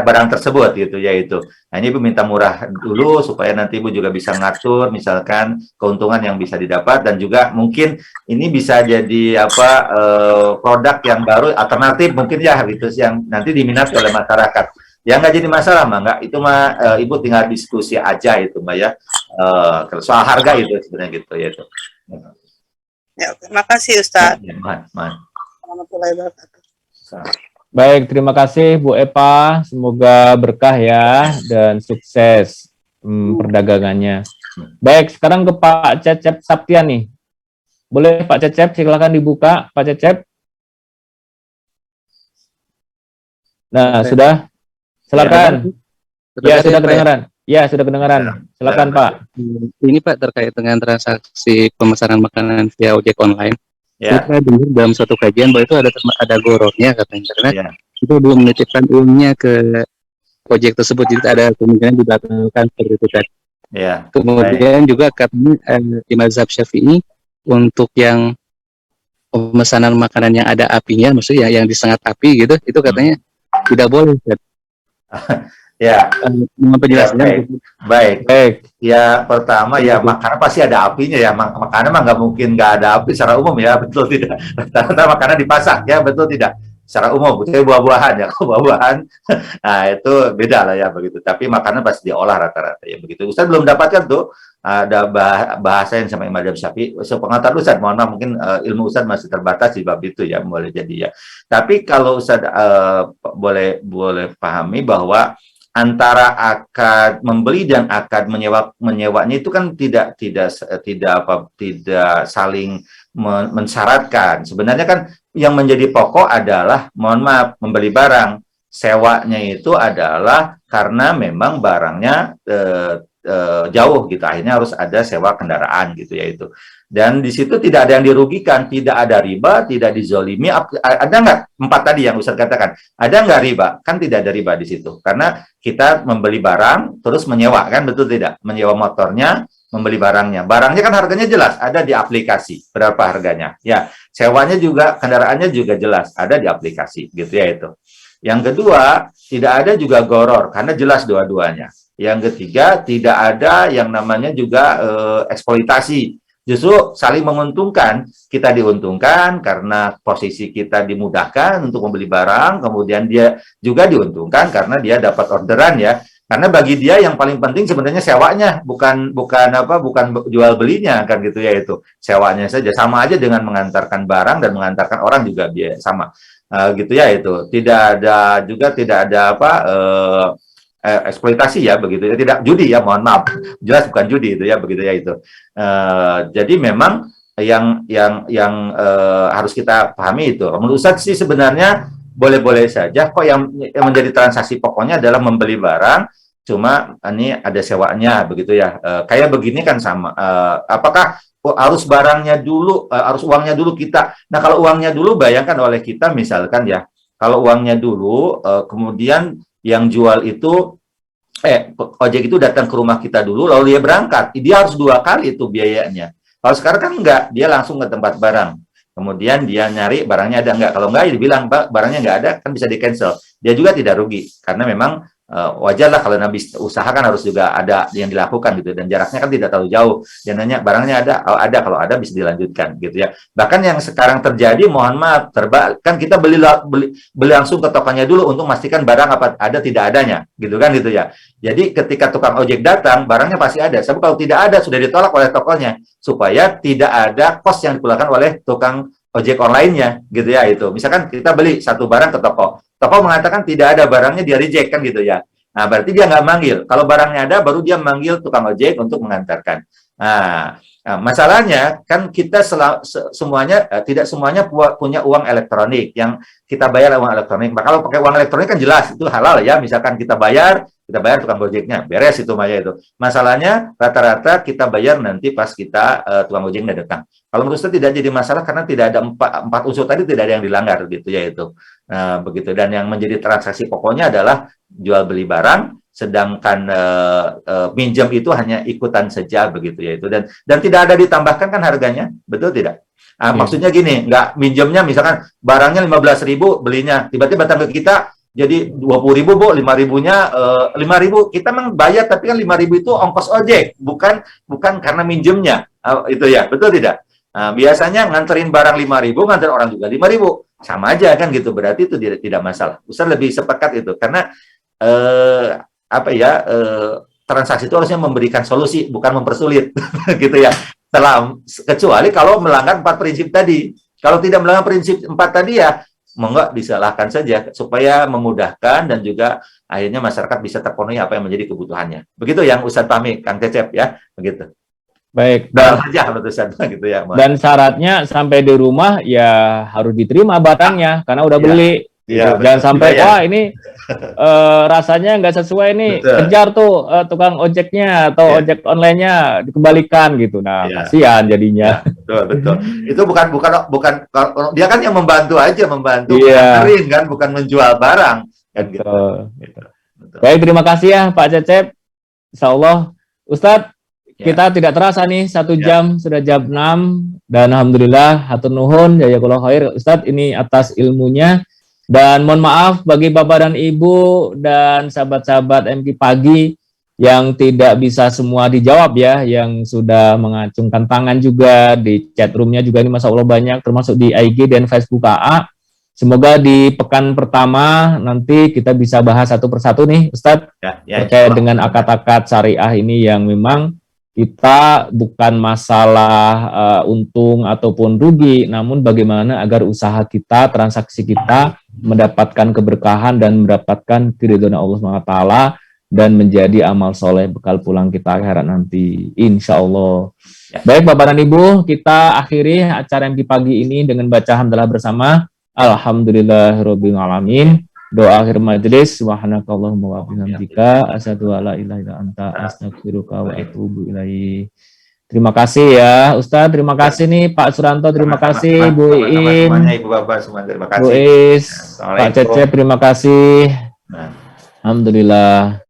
barang tersebut gitu ya itu. Nah, ini Ibu minta murah dulu supaya nanti Ibu juga bisa ngatur misalkan keuntungan yang bisa didapat, dan juga mungkin ini bisa jadi produk yang baru alternatif mungkin ya gitu yang nanti diminati oleh masyarakat. Ya nggak jadi masalah Mbak, nggak itu mah Ibu tinggal diskusi aja itu Mbak ya. Soal harga itu sebenarnya gitu ya itu. Ya, terima kasih Ustadz. Ya, Warahmatullahi wabarakatuh. Baik, terima kasih Bu Epa. Semoga berkah ya dan sukses perdagangannya. Baik, sekarang ke Pak Cecep Saptian nih. Boleh Pak Cecep, silakan dibuka Pak Cecep. Nah, sudah. Silakan. Ya, sudah kedengaran. Ya, sudah kedengaran. Silakan Pak. Ini Pak terkait dengan transaksi pemesanan makanan via ojek online. Ya. Saya dengar dalam suatu kajian bahwa itu ada gorornya kata internet. Ya. Itu belum menitipkan uangnya ke ojek tersebut, jadi ada kemungkinan dibatalkan seperti itu tadi. Ya. Kemudian juga katanya di mazhab Syafi'i untuk yang pemesanan makanan yang ada apinya, maksudnya yang disengat api gitu, itu katanya tidak boleh. Ustaz. Ya, Dengan penjelasannya. baik. Baik. Ya, pertama ya makanan pasti ada apinya ya. Makanan mah nggak mungkin nggak ada api secara umum ya, betul tidak? Rata-rata makanan dipasak ya, betul tidak? Secara umum, kecuali buah-buahan ya. Kalau buah-buahan, nah itu beda lah ya begitu. Tapi makanan pasti diolah rata-rata ya begitu. Ustaz belum dapatkan tuh ada bahasa yang sama Imam Syafi'i. Sepengetahuan Ustaz, mohon maaf mungkin ilmu Ustaz masih terbatas di bab itu ya, boleh jadi ya. Tapi kalau Ustaz boleh pahami bahwa antara akad membeli dan akad menyewanya itu kan tidak saling mensyaratkan. Sebenarnya kan yang menjadi pokok adalah, mohon maaf, membeli barang. Sewanya itu adalah karena memang barangnya jauh gitu, akhirnya harus ada sewa kendaraan gitu ya itu. Dan di situ tidak ada yang dirugikan, tidak ada riba, tidak dizolimi. Ada nggak 4 tadi yang Ustaz katakan? Ada nggak riba? Kan tidak ada riba di situ, karena kita membeli barang terus menyewa, kan betul tidak? Menyewa motornya, membeli barangnya. Barangnya kan harganya jelas, ada di aplikasi berapa harganya. Ya, sewanya juga, kendaraannya juga jelas, ada di aplikasi gitu ya itu. Yang kedua, tidak ada juga goror, karena jelas dua-duanya. Yang ketiga, tidak ada yang namanya juga eksploitasi. Justru saling menguntungkan, kita diuntungkan karena posisi kita dimudahkan untuk membeli barang, kemudian dia juga diuntungkan karena dia dapat orderan ya. Karena bagi dia yang paling penting sebenarnya sewanya, bukan jual belinya kan gitu ya itu. Sewanya saja, sama aja dengan mengantarkan barang dan mengantarkan orang juga biaya sama. Gitu ya itu. Tidak ada eksploitasi ya begitu ya, tidak judi ya, mohon maaf, jelas bukan judi itu ya begitu ya itu. Jadi memang yang harus kita pahami itu. Menurut Ustaz sih sebenarnya boleh-boleh saja kok, yang menjadi transaksi pokoknya adalah membeli barang, cuma ini ada sewanya begitu ya. Kayak begini kan sama, apakah harus barangnya dulu, harus uangnya dulu kita. Nah kalau uangnya dulu bayangkan oleh kita misalkan ya, kalau uangnya dulu kemudian yang jual itu ojek itu datang ke rumah kita dulu lalu dia berangkat, dia harus 2 kali itu biayanya. Kalau sekarang kan enggak, dia langsung ke tempat barang, kemudian dia nyari barangnya ada enggak, kalau enggak dia bilang barangnya enggak ada, kan bisa di cancel, dia juga tidak rugi karena memang wajarlah kalau Nabi usaha kan harus juga ada yang dilakukan gitu, dan jaraknya kan tidak terlalu jauh. Dia nanya barangnya ada, kalau ada bisa dilanjutkan gitu ya. Bahkan yang sekarang terjadi, mohon maaf, kan kita beli langsung ke tokonya dulu untuk memastikan barang apa ada tidak adanya gitu kan gitu ya. Jadi ketika tukang ojek datang, barangnya pasti ada. Sebab kalau tidak ada sudah ditolak oleh tokonya supaya tidak ada kos yang dikeluarkan oleh tukang ojek online-nya gitu ya itu. Misalkan kita beli satu barang ke toko mengatakan tidak ada barangnya, dia reject kan gitu ya. Nah, berarti dia nggak manggil. Kalau barangnya ada, baru dia manggil tukang ojek untuk mengantarkan. Nah, masalahnya kan kita semuanya tidak semuanya punya uang elektronik yang kita bayar uang elektronik. Nah, kalau pakai uang elektronik kan jelas itu halal ya. Misalkan kita bayar tukang ojeknya, beres itu Maya itu. Masalahnya rata-rata kita bayar nanti pas kita tukang ojeknya datang. Kalau menurut saya tidak jadi masalah karena tidak ada empat unsur tadi, tidak ada yang dilanggar gitu ya itu. Begitu. Dan yang menjadi transaksi pokoknya adalah jual beli barang, sedangkan minjam itu hanya ikutan saja begitu ya itu. Dan tidak ada ditambahkan kan harganya, betul tidak? Maksudnya gini, nggak minjemnya misalkan barangnya 15.000 belinya, tiba-tiba datang ke kita jadi 20.000 Bu, 5.000-nya 5.000 kita memang bayar, tapi kan 5.000 itu ongkos ojek, bukan karena minjemnya, itu ya, betul tidak? Biasanya nganterin barang 5.000, nganterin orang juga 5.000, sama aja kan gitu, berarti itu tidak masalah. Ustaz lebih sepakat itu karena transaksi itu harusnya memberikan solusi, bukan mempersulit, gitu ya. Kecuali kalau melanggar 4 prinsip tadi. Kalau tidak melanggar prinsip 4 tadi ya monggo disalahkan saja supaya memudahkan dan juga akhirnya masyarakat bisa terpenuhi apa yang menjadi kebutuhannya. Begitu yang Ustaz pahami, Kang Cecep ya, begitu. Baik. Aja Ustaz gitu ya. Dan syaratnya sampai di rumah ya harus diterima barangnya karena udah beli. Iya, jangan sampai wah ini rasanya nggak sesuai nih, kejar tuh tukang ojeknya atau ojek online-nya dikembalikan gitu. Nah, kasihan jadinya. Betul. Itu bukan dia kan yang membantu nganterin kan, bukan menjual barang kan gitu. Betul. Baik, terima kasih ya Pak Cecep. Insyaallah Ustadz, kita tidak terasa nih 1 jam, sudah jam 6, dan alhamdulillah hatur nuhun jazakallahu khair Ustadz ini atas ilmunya, dan mohon maaf bagi Bapak dan Ibu dan sahabat-sahabat MK Pagi yang tidak bisa semua dijawab ya, yang sudah mengacungkan tangan juga di chat roomnya juga ini masya Allah banyak, termasuk di IG dan Facebook AA. Semoga di pekan pertama nanti kita bisa bahas satu persatu nih Ustadz, terkait dengan akad-akad syariah ini yang memang kita bukan masalah untung ataupun rugi, namun bagaimana agar usaha kita, transaksi kita mendapatkan keberkahan dan mendapatkan keridhaan Allah SWT dan menjadi amal soleh bekal pulang kita akhirat nanti, insya Allah. Baik Bapak dan Ibu, kita akhiri acara MK Pagi ini dengan baca hamdalah bersama. Alhamdulillahirabbil alamin. Doa akhir majelis, subhanakallahumma wa bihamdika asyhadu an la ilaha illa anta astaghfiruka wa atubu ilaik. Terima kasih ya Ustadz, terima kasih nih Pak Suranto, terima kasih Bu Iin, semuanya Ibu Bapak semua terima kasih. Bu Is, Pak Cecep, terima kasih. Alhamdulillah.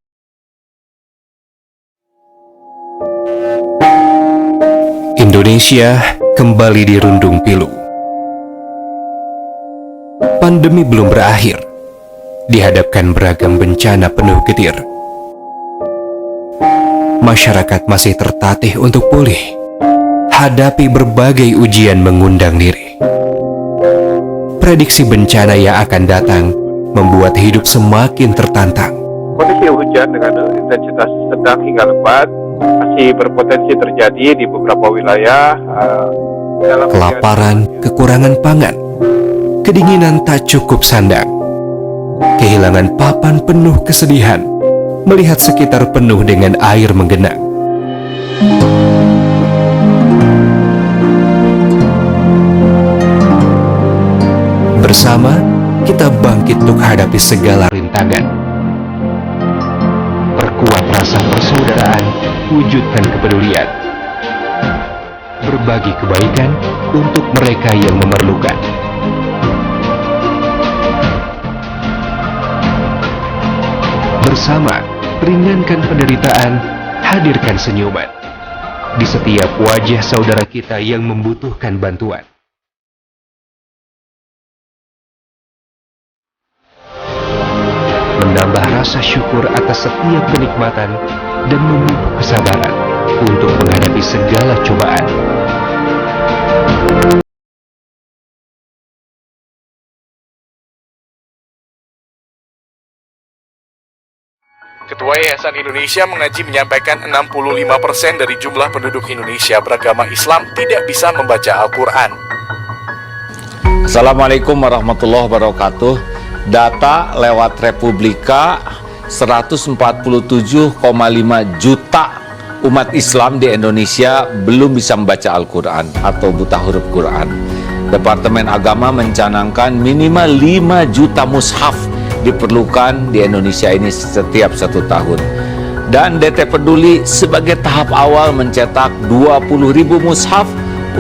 Indonesia kembali dirundung pilu. Pandemi belum berakhir, dihadapkan beragam bencana penuh getir. Masyarakat masih tertatih untuk pulih, hadapi berbagai ujian mengundang diri. Prediksi bencana yang akan datang membuat hidup semakin tertantang. Kondisi hujan dengan intensitas sedang hingga lebat masih berpotensi terjadi di beberapa wilayah. Kelaparan, kekurangan pangan, kedinginan tak cukup sandang, kehilangan papan penuh kesedihan, melihat sekitar penuh dengan air menggenang. Bersama, kita bangkit untuk hadapi segala rintangan. Perkuat rasa persaudaraan, wujudkan kepedulian. Berbagi kebaikan untuk mereka yang memerlukan. Bersama, ringankan penderitaan, hadirkan senyuman di setiap wajah saudara kita yang membutuhkan bantuan. Menambah rasa syukur atas setiap kenikmatan dan memupuk kesabaran untuk menghadapi segala cobaan. Ketua Yayasan Indonesia Mengaji menyampaikan 65% dari jumlah penduduk Indonesia beragama Islam tidak bisa membaca Al-Quran. Assalamualaikum warahmatullahi wabarakatuh. Data lewat Republika 147,5 juta umat Islam di Indonesia belum bisa membaca Al-Quran atau buta huruf Quran. Departemen Agama mencanangkan minimal 5 juta mushaf diperlukan di Indonesia ini setiap 1 tahun. Dan DT Peduli sebagai tahap awal mencetak 20.000 mushaf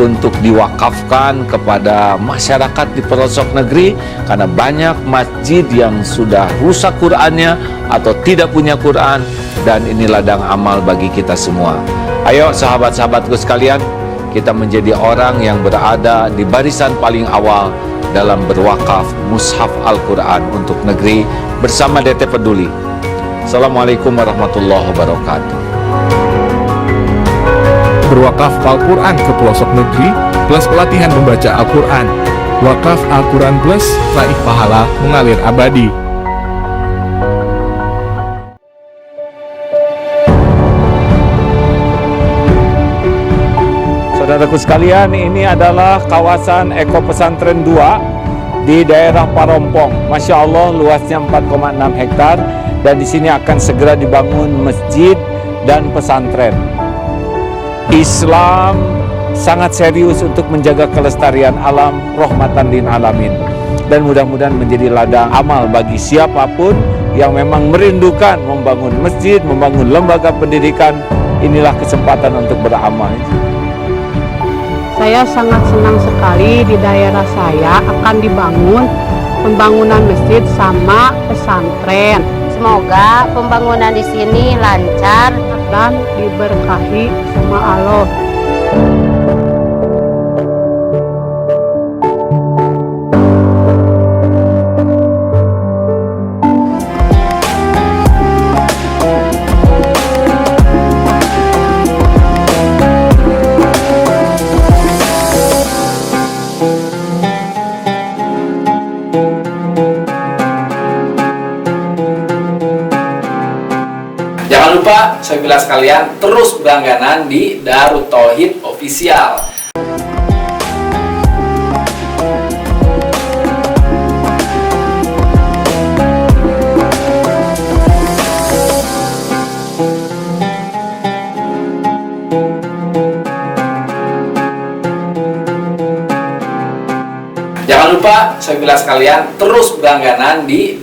untuk diwakafkan kepada masyarakat di pelosok negeri, karena banyak masjid yang sudah rusak Qurannya atau tidak punya Quran, dan ini ladang amal bagi kita semua. Ayo sahabat-sahabatku sekalian, kita menjadi orang yang berada di barisan paling awal dalam berwakaf mushaf Al-Quran untuk negeri bersama DT Peduli. Assalamualaikum warahmatullahi wabarakatuh. Berwakaf Al-Quran ke pelosok negeri plus pelatihan membaca Al-Quran. Wakaf Al-Quran plus raih pahala mengalir abadi. Saudaraku sekalian, ini adalah kawasan Eko Pesantren 2 di daerah Parompong. Masya Allah, luasnya 4,6 hektar, dan di sini akan segera dibangun masjid dan pesantren. Islam sangat serius untuk menjaga kelestarian alam, rahmatan lil alamin, dan mudah-mudahan menjadi ladang amal bagi siapapun yang memang merindukan membangun masjid, membangun lembaga pendidikan. Inilah kesempatan untuk beramal. Saya sangat senang sekali di daerah saya akan dibangun pembangunan masjid sama pesantren. Semoga pembangunan di sini lancar dan diberkahi sama Allah. Jangan lupa, saudara sekalian, terus berlangganan di Darut Tauhid Official. Jangan lupa, saudara sekalian, terus berlangganan di